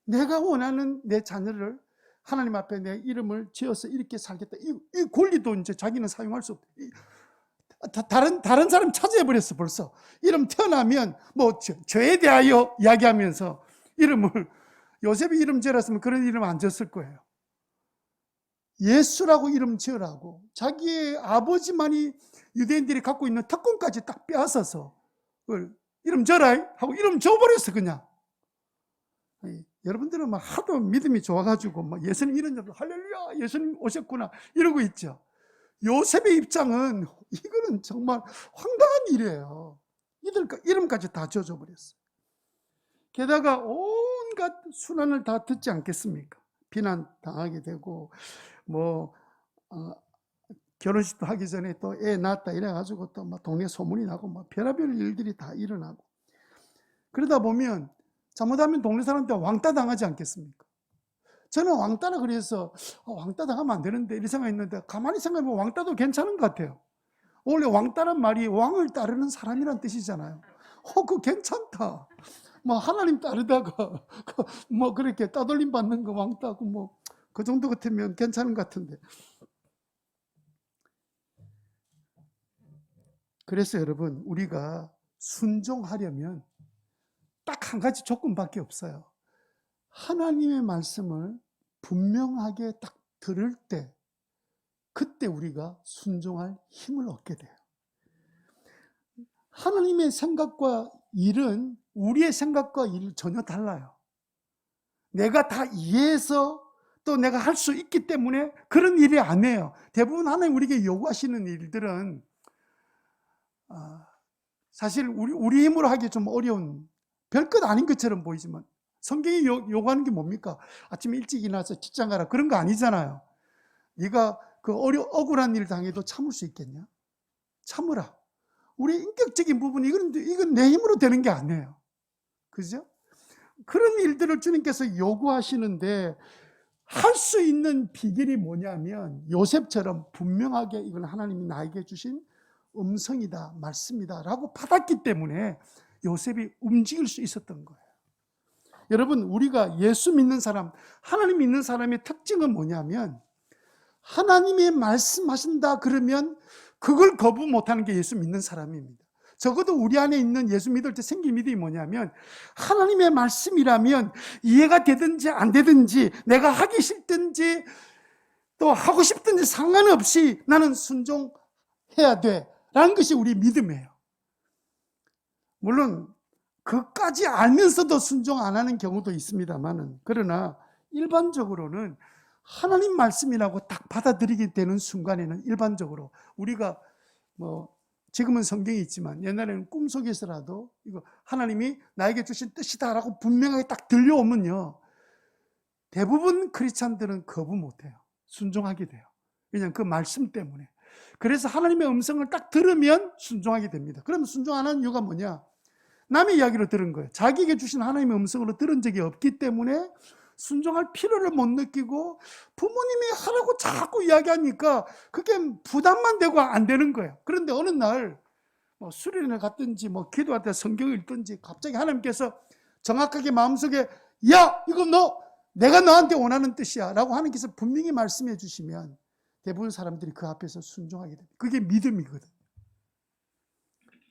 내가 원하는 내 자녀를 하나님 앞에 내 이름을 지어서 이렇게 살겠다. 이 권리도 이제 자기는 사용할 수 없다. 다른 사람 차지해버렸어, 벌써. 이름 태어나면 뭐 죄에 대하여 이야기하면서 이름을, 요셉이 이름 지어놨으면 그런 이름 안 지었을 거예요. 예수라고 이름 지으라고 자기의 아버지만이 유대인들이 갖고 있는 특권까지 딱 빼앗아서 이름 지어라 하고 이름 지어버렸어, 그냥. 여러분들은 막 하도 믿음이 좋아가지고 막 예수님 이런 줄 할렐루야 예수님 오셨구나 이러고 있죠. 요셉의 입장은 이거는 정말 황당한 일이에요. 이름까지 다 지어줘 버렸어요. 게다가 온갖 순환을 다 듣지 않겠습니까? 비난 당하게 되고 결혼식도 하기 전에 또 애 낳았다 이래가지고 또 막 동네 소문이 나고 막 별의별 일들이 다 일어나고, 그러다 보면 잘못하면 동네 사람한테 왕따 당하지 않겠습니까? 저는 왕따라 그래서 왕따 당하면 안 되는데 이런 생각했는데, 가만히 생각해보면 왕따도 괜찮은 것 같아요. 원래 왕따란 말이 왕을 따르는 사람이란 뜻이잖아요. 그거 괜찮다. 뭐 하나님 따르다가 뭐 그렇게 따돌림 받는 거 왕따고 뭐 그 정도 같으면 괜찮은 것 같은데. 그래서 여러분, 우리가 순종하려면 딱 한 가지 조건밖에 없어요. 하나님의 말씀을 분명하게 딱 들을 때, 그때 우리가 순종할 힘을 얻게 돼요. 하나님의 생각과 일은 우리의 생각과 일은 전혀 달라요. 내가 다 이해해서 또 내가 할 수 있기 때문에 그런 일이 아니에요. 대부분 하나님 우리에게 요구하시는 일들은 사실 우리 힘으로 하기 좀 어려운, 별것 아닌 것처럼 보이지만 성경이 요구하는 게 뭡니까? 아침에 일찍 일어나서 직장 가라, 그런 거 아니잖아요. 네가 그 억울한 일 당해도 참을 수 있겠냐? 참으라. 우리 인격적인 부분이 이건 내 힘으로 되는 게 아니에요. 그죠? 그런 일들을 주님께서 요구하시는데, 할 수 있는 비결이 뭐냐면 요셉처럼 분명하게 이건 하나님이 나에게 주신 음성이다, 말씀이다 라고 받았기 때문에 요셉이 움직일 수 있었던 거예요. 여러분, 우리가 예수 믿는 사람, 하나님 믿는 사람의 특징은 뭐냐면, 하나님이 말씀하신다 그러면 그걸 거부 못하는 게 예수 믿는 사람입니다. 적어도 우리 안에 있는 예수 믿을 때 생긴 믿음이 뭐냐면, 하나님의 말씀이라면 이해가 되든지 안 되든지, 내가 하기 싫든지 또 하고 싶든지 상관없이 나는 순종해야 돼 라는 것이 우리 믿음이에요. 물론 그까지 알면서도 순종 안 하는 경우도 있습니다만은, 그러나 일반적으로는 하나님 말씀이라고 딱 받아들이게 되는 순간에는 일반적으로 우리가 지금은 성경이 있지만 옛날에는 꿈속에서라도 이거 하나님이 나에게 주신 뜻이다라고 분명하게 딱 들려오면요, 대부분 크리스찬들은 거부 못해요. 순종하게 돼요. 왜냐하면 그 말씀 때문에. 그래서 하나님의 음성을 딱 들으면 순종하게 됩니다. 그러면 순종 안 하는 이유가 뭐냐? 남의 이야기로 들은 거예요. 자기에게 주신 하나님의 음성으로 들은 적이 없기 때문에 순종할 필요를 못 느끼고, 부모님이 하라고 자꾸 이야기하니까 그게 부담만 되고 안 되는 거예요. 그런데 어느 날 수련회 갔든지 기도할 때 성경을 읽든지 갑자기 하나님께서 정확하게 마음속에 야, 이거 내가 너한테 원하는 뜻이야 라고 하나님께서 분명히 말씀해 주시면 대부분 사람들이 그 앞에서 순종하게 됩니다. 그게 믿음이거든요.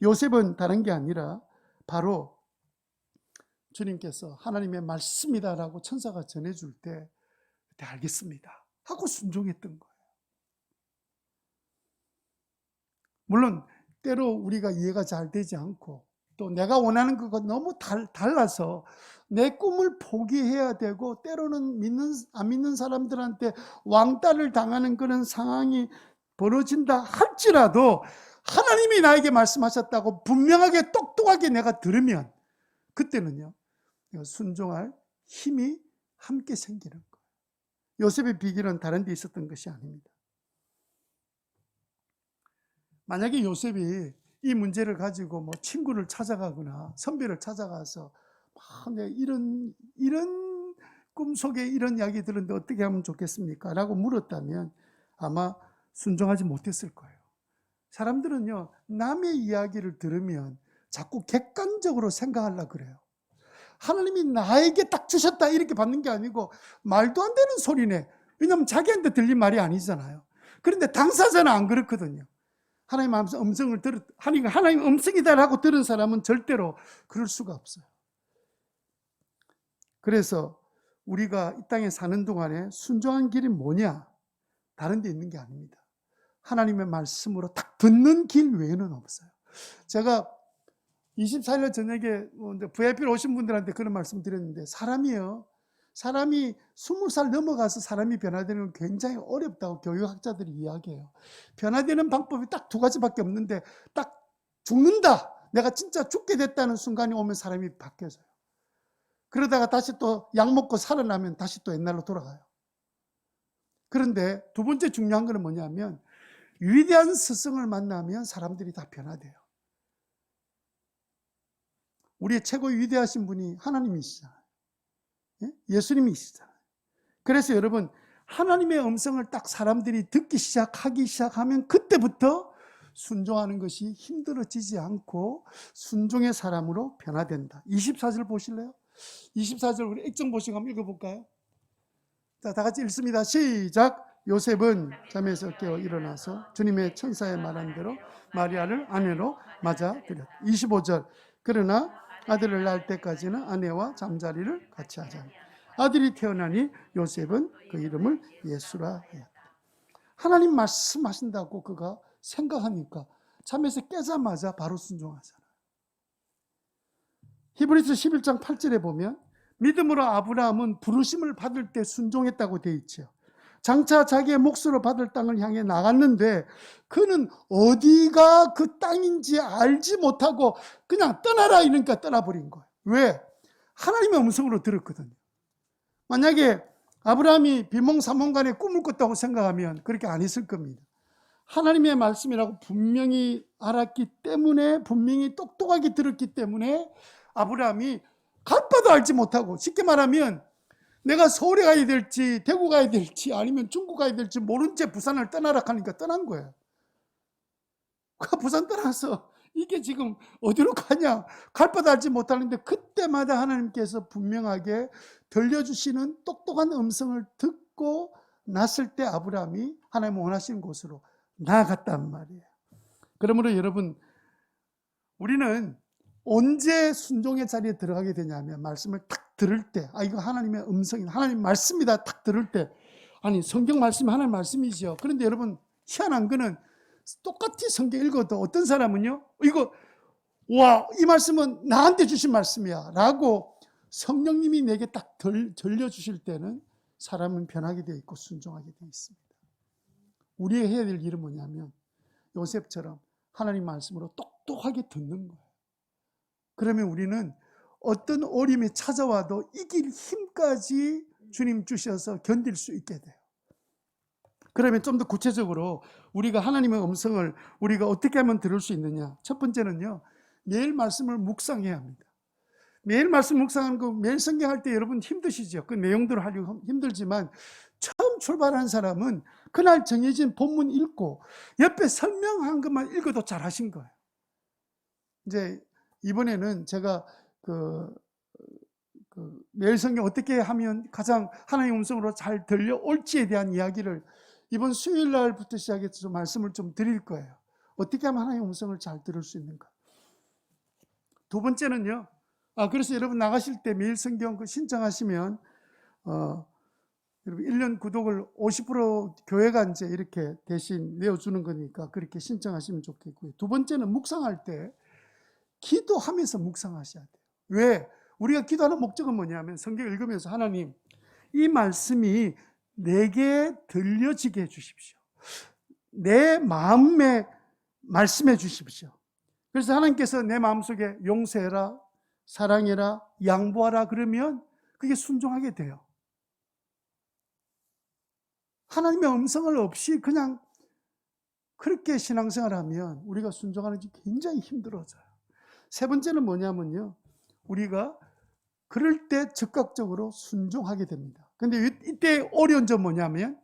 요셉은 다른 게 아니라 바로 주님께서 하나님의 말씀이다라고 천사가 전해줄 때 그때 알겠습니다 하고 순종했던 거예요. 물론 때로 우리가 이해가 잘 되지 않고 또 내가 원하는 것과 너무 달라서 내 꿈을 포기해야 되고 때로는 안 믿는 사람들한테 왕따를 당하는 그런 상황이 벌어진다 할지라도 하나님이 나에게 말씀하셨다고 분명하게 똑똑하게 내가 들으면 그때는요 내가 순종할 힘이 함께 생기는 거예요. 요셉의 비결은 다른 데 있었던 것이 아닙니다. 만약에 요셉이 이 문제를 가지고 뭐 친구를 찾아가거나 선배를 찾아가서 내 이런 꿈속에 이런 이야기 들었는데 어떻게 하면 좋겠습니까? 라고 물었다면 아마 순종하지 못했을 거예요. 사람들은요 남의 이야기를 들으면 자꾸 객관적으로 생각하려고 그래요. 하나님이 나에게 딱 주셨다 이렇게 받는 게 아니고 말도 안 되는 소리네. 왜냐하면 자기한테 들린 말이 아니잖아요. 그런데 당사자는 안 그렇거든요. 하나님 음성을 하나님 음성이다라고 들은 사람은 절대로 그럴 수가 없어요. 그래서 우리가 이 땅에 사는 동안에 순종한 길이 뭐냐? 다른 데 있는 게 아닙니다. 하나님의 말씀으로 딱 듣는 길 외에는 없어요. 제가 24일 저녁에 VIP로 오신 분들한테 그런 말씀 드렸는데 사람이 20살 넘어가서 사람이 변화되는 건 굉장히 어렵다고 교육학자들이 이야기해요. 변화되는 방법이 딱 두 가지밖에 없는데 딱 죽는다, 내가 진짜 죽게 됐다는 순간이 오면 사람이 바뀌어져요. 그러다가 다시 또 약 먹고 살아나면 다시 또 옛날로 돌아가요. 그런데 두 번째 중요한 건 뭐냐면 위대한 스승을 만나면 사람들이 다 변화돼요. 우리의 최고 위대하신 분이 하나님이시잖아요. 예수님이시잖아요. 그래서 여러분 하나님의 음성을 딱 사람들이 듣기 시작하면 그때부터 순종하는 것이 힘들어지지 않고 순종의 사람으로 변화된다. 24절 보실래요? 24절 우리 액정 보시고 한번 읽어볼까요? 자, 다 같이 읽습니다. 시작. 요셉은 잠에서 깨어 일어나서 주님의 천사의 말한 대로 마리아를 아내로 맞아들였다. 25절. 그러나 아들을 낳을 때까지는 아내와 잠자리를 같이 하자. 아들이 태어나니 요셉은 그 이름을 예수라 하였다. 하나님 말씀하신다고 그가 생각하니까 잠에서 깨자마자 바로 순종하잖아요. 히브리서 11장 8절에 보면 믿음으로 아브라함은 부르심을 받을 때 순종했다고 되어 있죠. 장차 자기의 몫으로 받을 땅을 향해 나갔는데 그는 어디가 그 땅인지 알지 못하고 그냥 떠나라 이러니까 떠나버린 거예요. 왜? 하나님의 음성으로 들었거든요. 만약에 아브라함이 비몽사몽간에 꿈을 꿨다고 생각하면 그렇게 안 했을 겁니다. 하나님의 말씀이라고 분명히 알았기 때문에, 분명히 똑똑하게 들었기 때문에 아브라함이 갈 바도 알지 못하고, 쉽게 말하면 내가 서울에 가야 될지 대구 가야 될지 아니면 중국 가야 될지 모른 채 부산을 떠나라 하니까 떠난 거예요. 그 부산 떠나서 이게 지금 어디로 가냐, 갈 바도 알지 못하는데 그때마다 하나님께서 분명하게 들려주시는 똑똑한 음성을 듣고 났을 때 아브라함이 하나님 원하시는 곳으로 나아갔단 말이에요. 그러므로 여러분, 우리는 언제 순종의 자리에 들어가게 되냐면 말씀을 딱 들을 때, 이거 하나님의 음성이다, 하나님 말씀이다 딱 들을 때, 아니 성경 말씀이 하나님 말씀이죠. 그런데 여러분 희한한 거는 똑같이 성경 읽어도 어떤 사람은요, 이거 이 말씀은 나한테 주신 말씀이야 라고 성령님이 내게 딱 들려주실 때는 사람은 변하게 되어 있고 순종하게 되어 있습니다. 우리가 해야 될 일은 뭐냐면 요셉처럼 하나님 말씀으로 똑똑하게 듣는 거예요. 그러면 우리는 어떤 어려움이 찾아와도 이길 힘까지 주님 주셔서 견딜 수 있게 돼요. 그러면 좀 더 구체적으로 우리가 하나님의 음성을 우리가 어떻게 하면 들을 수 있느냐. 첫 번째는요, 매일 말씀을 묵상해야 합니다. 매일 말씀 묵상하는 거, 매일 성경할 때 여러분 힘드시죠? 그 내용대로 하려고 힘들지만 처음 출발한 사람은 그날 정해진 본문 읽고 옆에 설명한 것만 읽어도 잘하신 거예요. 이제 이번에는 제가 매일 성경 어떻게 하면 가장 하나님의 음성으로 잘 들려올지에 대한 이야기를 이번 수요일 날부터 시작해서 좀 말씀을 좀 드릴 거예요. 어떻게 하면 하나님의 음성을 잘 들을 수 있는가. 두 번째는요. 그래서 여러분 나가실 때 매일 성경 신청하시면 여러분 1년 구독을 50% 교회가 이제 이렇게 대신 내어주는 거니까 그렇게 신청하시면 좋겠고요. 두 번째는 묵상할 때 기도하면서 묵상하셔야 돼요. 왜? 우리가 기도하는 목적은 뭐냐면 성경 읽으면서 하나님 이 말씀이 내게 들려지게 해주십시오. 내 마음에 말씀해 주십시오. 그래서 하나님께서 내 마음속에 용서해라, 사랑해라, 양보하라 그러면 그게 순종하게 돼요. 하나님의 음성을 없이 그냥 그렇게 신앙생활하면 우리가 순종하는 게 굉장히 힘들어져요. 세 번째는 뭐냐면요. 우리가 그럴 때 즉각적으로 순종하게 됩니다. 근데 이때 어려운 점 뭐냐면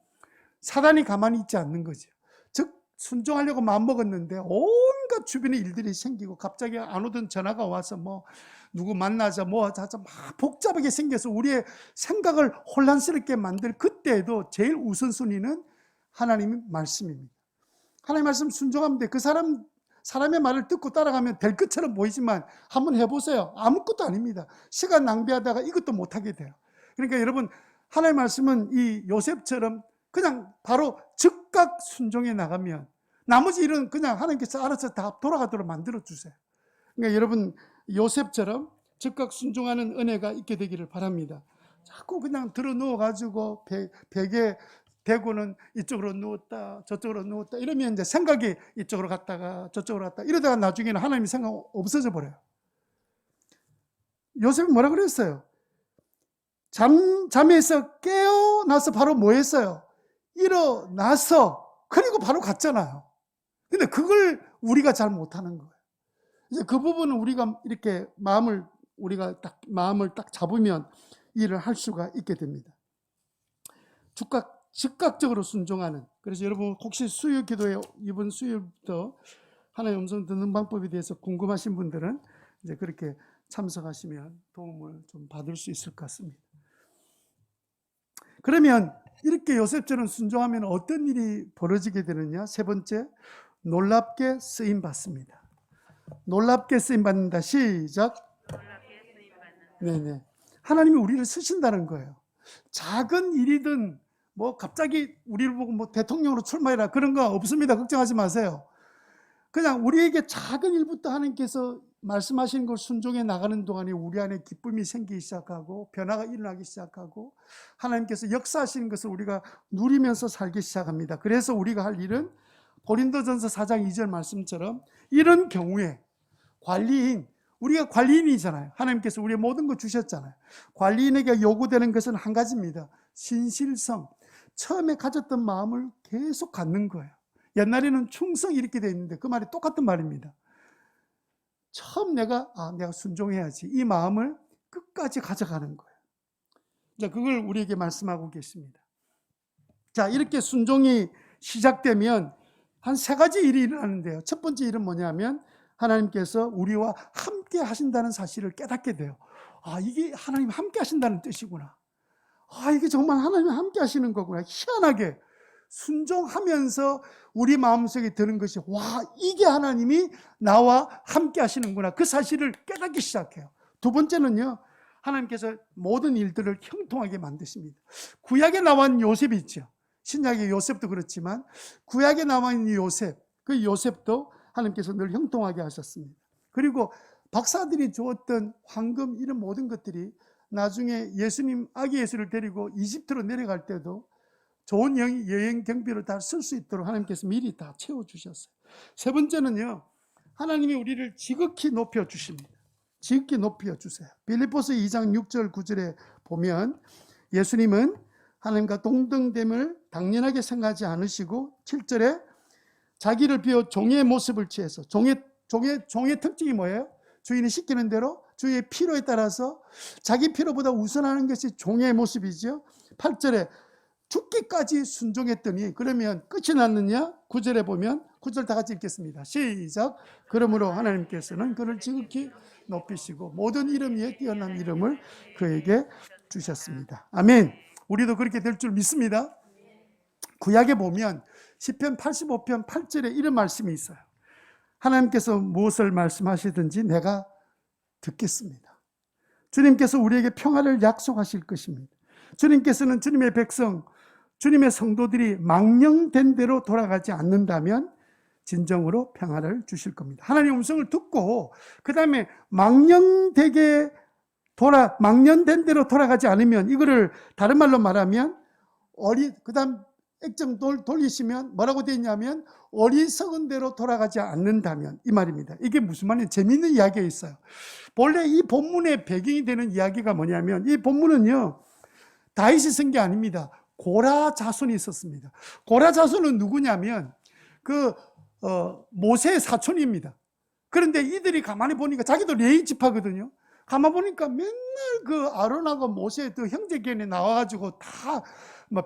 사단이 가만히 있지 않는 거죠. 즉 순종하려고 마음먹었는데 온갖 주변에 일들이 생기고 갑자기 안 오던 전화가 와서 뭐 누구 만나자 뭐 하자 막 복잡하게 생겨서 우리의 생각을 혼란스럽게 만들 그때에도 제일 우선순위는 하나님의 말씀입니다. 하나님의 말씀 순종하면 돼. 그 사람의 말을 듣고 따라가면 될 것처럼 보이지만 한번 해보세요. 아무것도 아닙니다. 시간 낭비하다가 이것도 못하게 돼요. 그러니까 여러분 하나님의 말씀은 이 요셉처럼 그냥 바로 즉각 순종해 나가면 나머지 일은 그냥 하나님께서 알아서 다 돌아가도록 만들어주세요. 그러니까 여러분 요셉처럼 즉각 순종하는 은혜가 있게 되기를 바랍니다. 자꾸 그냥 들어 누워가지고 베개 대고는 이쪽으로 누웠다 저쪽으로 누웠다 이러면 이제 생각이 이쪽으로 갔다가 저쪽으로 갔다 이러다가 나중에는 하나님의 생각 없어져 버려요. 요셉이 뭐라 그랬어요? 잠에서 깨어나서 바로 뭐 했어요? 일어나서 그리고 바로 갔잖아요. 근데 그걸 우리가 잘 못하는 거예요. 이제 그 부분은 우리가 이렇게 마음을 딱 잡으면 일을 할 수가 있게 됩니다. 즉각적으로 순종하는. 그래서 여러분 혹시 수요 기도에 이번 수요일부터 하나님의 음성 듣는 방법에 대해서 궁금하신 분들은 이제 그렇게 참석하시면 도움을 좀 받을 수 있을 것 같습니다. 그러면 이렇게 요셉처럼 순종하면 어떤 일이 벌어지게 되느냐? 세 번째, 놀랍게 쓰임 받습니다. 놀랍게 쓰임 받는다. 시작. 놀랍게 쓰임 받는다. 네네. 하나님이 우리를 쓰신다는 거예요. 작은 일이든 뭐 갑자기 우리를 보고 뭐 대통령으로 출마해라 그런 거 없습니다. 걱정하지 마세요. 그냥 우리에게 작은 일부터 하나님께서 말씀하시는 걸 순종해 나가는 동안에 우리 안에 기쁨이 생기기 시작하고 변화가 일어나기 시작하고 하나님께서 역사하시는 것을 우리가 누리면서 살기 시작합니다. 그래서 우리가 할 일은 고린도전서 4장 2절 말씀처럼 이런 경우에 우리가 관리인이잖아요. 하나님께서 우리의 모든 거 주셨잖아요. 관리인에게 요구되는 것은 한 가지입니다. 신실성. 처음에 가졌던 마음을 계속 갖는 거예요. 옛날에는 충성 이렇게 되어 있는데 그 말이 똑같은 말입니다. 처음 내가 순종해야지 이 마음을 끝까지 가져가는 거예요. 자, 그걸 우리에게 말씀하고 계십니다. 자, 이렇게 순종이 시작되면 한 세 가지 일이 일어나는데요. 첫 번째 일은 뭐냐면 하나님께서 우리와 함께 하신다는 사실을 깨닫게 돼요. 이게 하나님 함께 하신다는 뜻이구나. 이게 정말 하나님 함께 하시는 거구나. 희한하게 순종하면서 우리 마음속에 드는 것이 이게 하나님이 나와 함께 하시는구나. 그 사실을 깨닫기 시작해요. 두 번째는요. 하나님께서 모든 일들을 형통하게 만드십니다. 구약에 나와 있는 요셉이 있죠. 신약의 요셉도 그렇지만 구약에 나와 있는 요셉, 그 요셉도 하나님께서 늘 형통하게 하셨습니다. 그리고 박사들이 주었던 황금 이런 모든 것들이 나중에 예수님 아기 예수를 데리고 이집트로 내려갈 때도 좋은 여행 경비를 다 쓸 수 있도록 하나님께서 미리 다 채워주셨어요. 세 번째는요. 하나님이 우리를 지극히 높여주십니다. 지극히 높여주세요. 빌립보서 2장 6절 9절에 보면 예수님은 하나님과 동등됨을 당연하게 생각하지 않으시고 7절에 자기를 비워 종의 모습을 취해서 종의 특징이 뭐예요? 주인이 시키는 대로 주의 필요에 따라서 자기 필요보다 우선하는 것이 종의 모습이죠. 8절에 죽기까지 순종했더니 그러면 끝이 났느냐? 9절에 보면 9절 다 같이 읽겠습니다. 시작. 그러므로 하나님께서는 그를 지극히 높이시고 모든 이름 위에 뛰어난 이름을 그에게 주셨습니다. 아멘. 우리도 그렇게 될 줄 믿습니다. 구약에 보면 시편 85편 8절에 이런 말씀이 있어요. 하나님께서 무엇을 말씀하시든지 내가 듣겠습니다. 주님께서 우리에게 평화를 약속하실 것입니다. 주님께서는 주님의 백성, 주님의 성도들이 망령된 대로 돌아가지 않는다면 진정으로 평화를 주실 겁니다. 하나님의 음성을 듣고 그 다음에 망령된 대로 돌아가지 않으면, 이거를 다른 말로 말하면 그 다음 액정 돌리시면 뭐라고 되어 있냐면 어리석은 대로 돌아가지 않는다면, 이 말입니다. 이게 무슨 말이냐, 재미있는 이야기가 있어요. 본래 이 본문의 배경이 되는 이야기가 뭐냐면, 이 본문은요 다윗이 쓴 게 아닙니다. 고라 자손이 있었습니다. 고라 자손은 누구냐면 모세의 사촌입니다. 그런데 이들이 가만히 보니까 자기도 레위 지파거든요. 가만히 보니까 맨날 아론하고 모세의 형제견에 나와가지고 다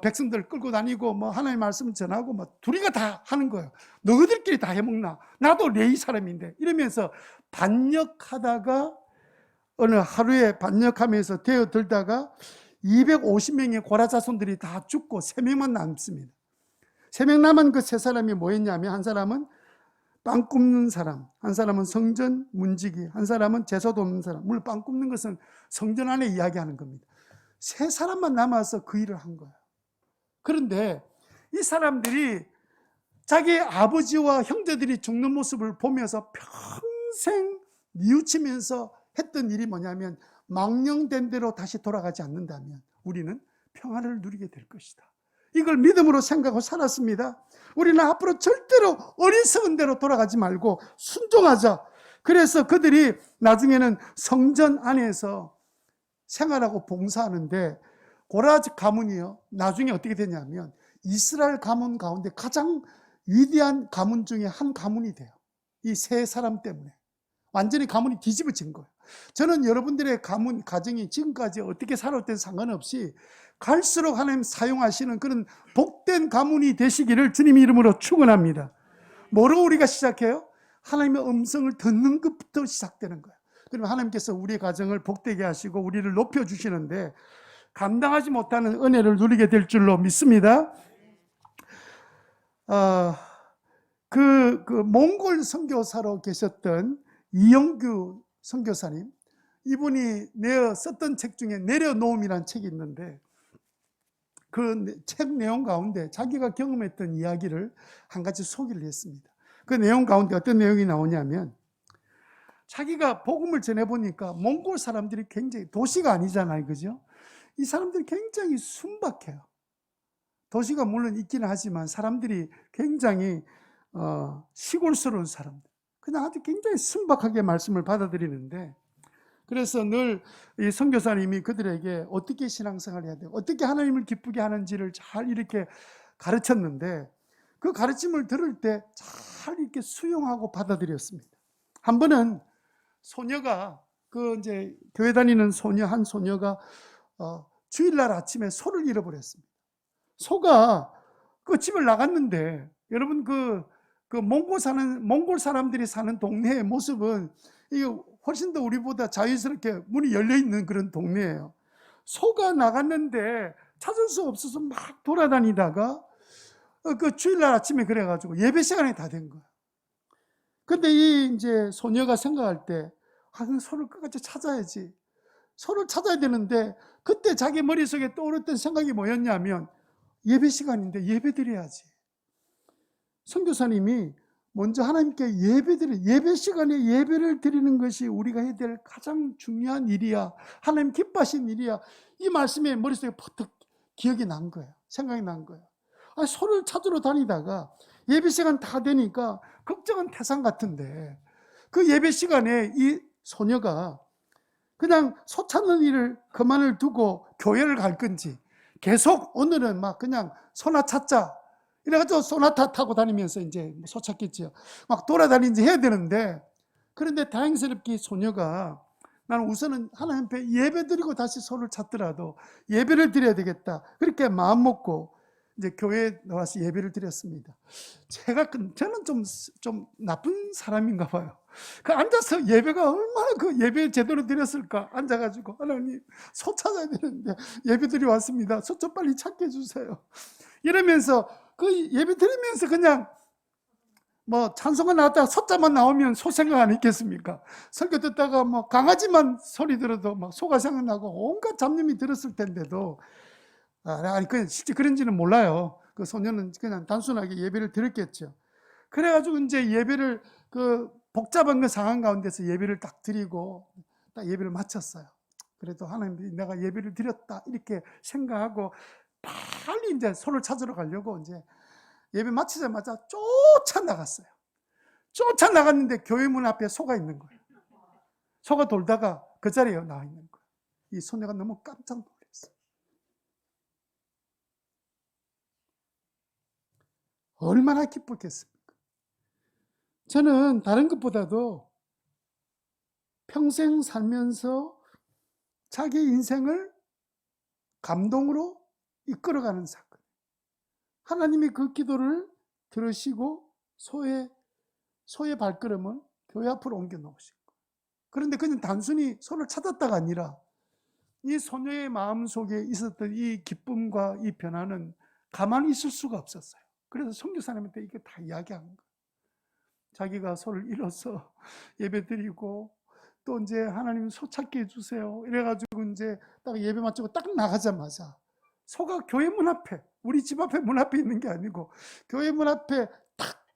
백성들 끌고 다니고 하나님의 말씀 전하고 둘이가 다 하는 거예요. 너희들끼리 다 해먹나? 나도 레위 사람인데. 이러면서 반역하다가 어느 하루에 반역하면서 되어들다가 250명의 고라 자손들이 다 죽고 3명만 남습니다. 3명 남은 그 3사람이 뭐였냐면, 한 사람은 빵 굽는 사람, 한 사람은 성전 문지기, 한 사람은 제사 돕는 사람. 물론 빵 굽는 것은 성전 안에 이야기하는 겁니다. 3사람만 남아서 그 일을 한 거예요. 그런데 이 사람들이 자기 아버지와 형제들이 죽는 모습을 보면서 평생 뉘우치면서 했던 일이 뭐냐면, 망령된 대로 다시 돌아가지 않는다면 우리는 평화를 누리게 될 것이다. 이걸 믿음으로 생각하고 살았습니다. 우리는 앞으로 절대로 어리석은 대로 돌아가지 말고 순종하자. 그래서 그들이 나중에는 성전 안에서 생활하고 봉사하는데, 고라 가문이요 나중에 어떻게 되냐면 이스라엘 가문 가운데 가장 위대한 가문 중에 한 가문이 돼요. 이 3사람 때문에 완전히 가문이 뒤집어진 거예요. 저는 여러분들의 가정이 지금까지 어떻게 살았든 상관없이 갈수록 하나님 사용하시는 그런 복된 가문이 되시기를 주님의 이름으로 축원합니다. 뭐로 우리가 시작해요? 하나님의 음성을 듣는 것부터 시작되는 거예요. 그러면 하나님께서 우리의 가정을 복되게 하시고 우리를 높여주시는데, 감당하지 못하는 은혜를 누리게 될 줄로 믿습니다. 몽골 선교사로 계셨던 이영규 선교사님, 이분이 썼던 책 중에 내려놓음이라는 책이 있는데, 그 책 내용 가운데 자기가 경험했던 이야기를 한 가지 소개를 했습니다. 그 내용 가운데 어떤 내용이 나오냐면, 자기가 복음을 전해보니까 몽골 사람들이 굉장히, 도시가 아니잖아요, 그죠? 이 사람들이 굉장히 순박해요. 도시가 물론 있기는 하지만 사람들이 굉장히 시골스러운 사람들, 그냥 아주 굉장히 순박하게 말씀을 받아들이는데, 그래서 늘 이 선교사님이 그들에게 어떻게 신앙생활을 해야 돼요, 어떻게 하나님을 기쁘게 하는지를 잘 이렇게 가르쳤는데, 그 가르침을 들을 때 잘 이렇게 수용하고 받아들였습니다. 한 번은 소녀가 이제 교회 다니는 한 소녀가 주일날 아침에 소를 잃어버렸습니다. 소가 집을 나갔는데, 여러분 몽골 사람들이 사는 동네의 모습은 이게 훨씬 더 우리보다 자유스럽게 문이 열려있는 그런 동네예요. 소가 나갔는데 찾을 수 없어서 막 돌아다니다가 주일날 아침에 그래가지고 예배 시간이 다 된 거예요. 근데 이제 소녀가 생각할 때, 그 소를 끝까지 찾아야지. 소를 찾아야 되는데, 그때 자기 머릿속에 떠오르던 생각이 뭐였냐면, 예배 시간인데 예배 드려야지. 선교사님이 먼저 하나님께 예배 시간에 예배를 드리는 것이 우리가 해야 될 가장 중요한 일이야, 하나님 기뻐하신 일이야, 이 말씀에 머릿속에 퍼뜩 기억이 난 거예요. 생각이 난 거예요. 소를 찾으러 다니다가 예배 시간 다 되니까 걱정은 태산 같은데, 그 예배 시간에 이 소녀가 그냥 소 찾는 일을 그만을 두고 교회를 갈 건지, 계속 오늘은 그냥 소나 찾자 이래가지고 소나타 타고 다니면서 이제 소 찾겠지요, 막 돌아다니는지 해야 되는데, 그런데 다행스럽게 소녀가, 나는 우선은 하나님 앞에 예배 드리고 다시 소를 찾더라도 예배를 드려야 되겠다, 그렇게 마음 먹고 이제 교회에 나와서 예배를 드렸습니다. 저는 좀 나쁜 사람인가 봐요. 앉아서 예배가 얼마나 예배 제대로 드렸을까. 앉아가지고, 하나님 소 찾아야 되는데 예배 드려 왔습니다, 소 좀 빨리 찾게 해주세요. 이러면서 그 예배 드리면서 그냥 뭐 찬송가 나왔다가 소자만 나오면 소 생각 안 했겠습니까? 설교 듣다가 뭐 강아지만 소리 들어도 막 소가 생각나고 온갖 잡념이 들었을 텐데도 아니 그 실제 그런지는 몰라요. 그 소녀는 그냥 단순하게 예배를 드렸겠죠. 그래가지고 이제 예배를 그 복잡한 그 상황 가운데서 예배를 딱 드리고 딱 예배를 마쳤어요. 그래도 하나님 내가 예배를 드렸다 이렇게 생각하고 빨리 이제 소를 찾으러 가려고 이제 예배 마치자마자 쫓아나갔어요. 쫓아나갔는데 교회 문 앞에 소가 있는 거예요. 소가 돌다가 그 자리에 나와 있는 거예요. 이 소녀가 너무 깜짝 놀랐어요. 얼마나 기뻤겠습니까? 저는 다른 것보다도 평생 살면서 자기 인생을 감동으로 이끌어가는 사건. 하나님이 그 기도를 들으시고 소의 발걸음을 교회 앞으로 옮겨 놓으신 거예요. 그런데 그냥 단순히 소를 찾았다가 아니라 이 소녀의 마음 속에 있었던 이 기쁨과 이 변화는 가만히 있을 수가 없었어요. 그래서 선교사님한테 이게 다 이야기한 거예요. 자기가 소를 잃어서 예배 드리고 또 이제 하나님 소 찾게 해주세요. 이래가지고 이제 딱 예배 마치고 딱 나가자마자 소가 교회 문 앞에, 우리 집 앞에 문 앞에 있는 게 아니고 교회 문 앞에 딱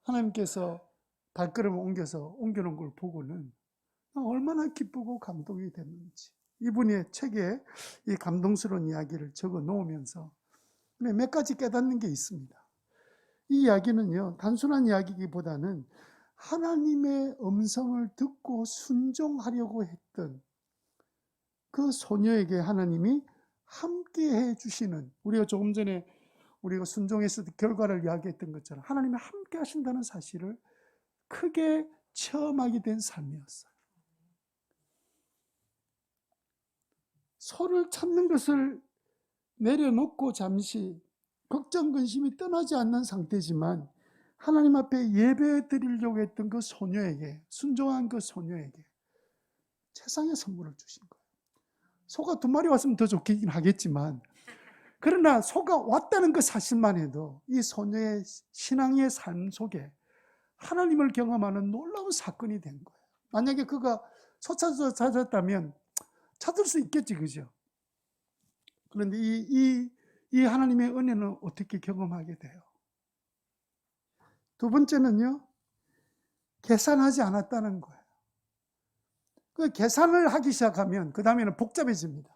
하나님께서 발걸음을 옮겨놓은 걸 보고는 얼마나 기쁘고 감동이 됐는지. 이분의 책에 이 감동스러운 이야기를 적어 놓으면서 몇 가지 깨닫는 게 있습니다. 이 이야기는요, 단순한 이야기기보다는 하나님의 음성을 듣고 순종하려고 했던 그 소녀에게 하나님이 함께 해주시는, 우리가 조금 전에 우리가 순종했을 때 결과를 이야기했던 것처럼 하나님이 함께 하신다는 사실을 크게 체험하게 된 삶이었어요. 소를 찾는 것을 내려놓고 잠시 걱정, 근심이 떠나지 않는 상태지만 하나님 앞에 예배 드리려고 했던 그 소녀에게, 순종한 그 소녀에게 최상의 선물을 주신 거예요. 소가 2마리 왔으면 더 좋긴 하겠지만, 그러나 소가 왔다는 그 사실만 해도 이 소녀의 신앙의 삶 속에 하나님을 경험하는 놀라운 사건이 된 거예요. 만약에 그가 소 찾았다면 찾을 수 있겠지, 그죠? 그런데 이 하나님의 은혜는 어떻게 경험하게 돼요? 두 번째는요, 계산하지 않았다는 거예요. 그 계산을 하기 시작하면 그 다음에는 복잡해집니다.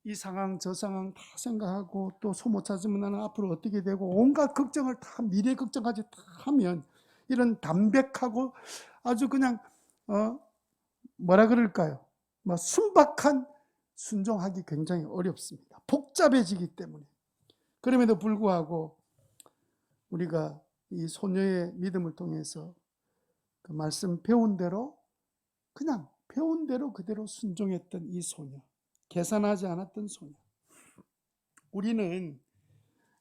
이 상황 저 상황 다 생각하고 또 소 못 찾으면 나는 앞으로 어떻게 되고 온갖 걱정을 다 미래 걱정까지 다 하면 이런 담백하고 아주 그냥 뭐라 그럴까요? 뭐 순박한 순종하기 굉장히 어렵습니다. 복잡해지기 때문에. 그럼에도 불구하고 우리가 이 소녀의 믿음을 통해서 그 말씀 배운 대로 그냥 배운 대로 그대로 순종했던 이 소녀, 계산하지 않았던 소녀. 우리는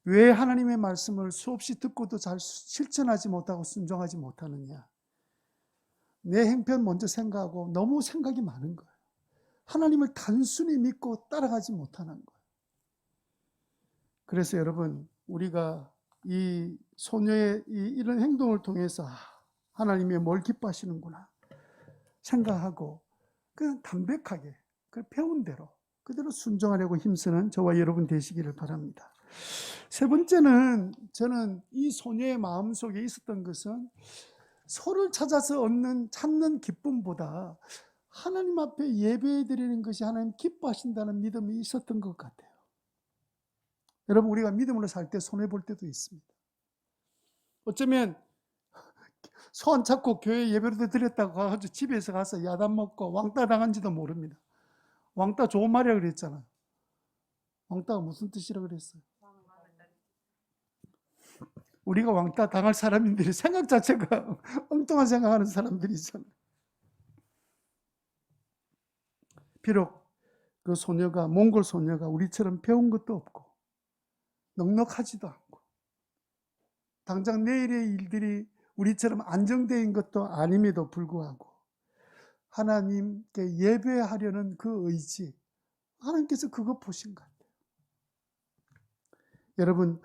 왜 하나님의 말씀을 수없이 듣고도 잘 실천하지 못하고 순종하지 못하느냐? 내 형편 먼저 생각하고 너무 생각이 많은 거예요. 하나님을 단순히 믿고 따라가지 못하는 거예요. 그래서 여러분, 우리가 이 소녀의 이런 행동을 통해서 하나님이 뭘 기뻐하시는구나 생각하고 그냥 담백하게 그 배운 대로 그대로 순종하려고 힘쓰는 저와 여러분 되시기를 바랍니다. 세 번째는 저는 이 소녀의 마음속에 있었던 것은 소를 찾아서 찾는 기쁨보다 하나님 앞에 예배해 드리는 것이 하나님 기뻐하신다는 믿음이 있었던 것 같아요. 여러분, 우리가 믿음으로 살 때 손해볼 때도 있습니다. 어쩌면 소 안 찾고 교회 예배로 드렸다고 가서 집에서 가서 야단 먹고 왕따 당한지도 모릅니다. 왕따 좋은 말이라 그랬잖아요. 왕따가 무슨 뜻이라 그랬어요? 우리가 왕따 당할 사람들이 생각 자체가 엉뚱한 생각하는 사람들이잖아요. 비록 그 소녀가, 몽골 소녀가 우리처럼 배운 것도 없고 넉넉하지도 않고 당장 내일의 일들이 우리처럼 안정되어 있는 것도 아님에도 불구하고 하나님께 예배하려는 그 의지, 하나님께서 그거 보신 것 같아요. 여러분,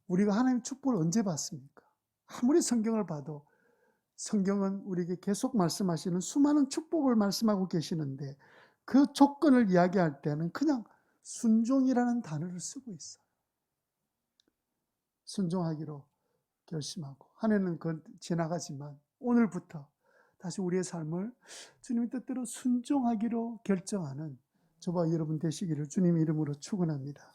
우리가 하나님의 축복을 언제 받습니까? 아무리 성경을 봐도 성경은 우리에게 계속 말씀하시는 수많은 축복을 말씀하고 계시는데 그 조건을 이야기할 때는 그냥 순종이라는 단어를 쓰고 있어요. 순종하기로 결심하고 한 해는 지나가지만 오늘부터 다시 우리의 삶을 주님의 뜻대로 순종하기로 결정하는 저와 여러분 되시기를 주님의 이름으로 축원합니다.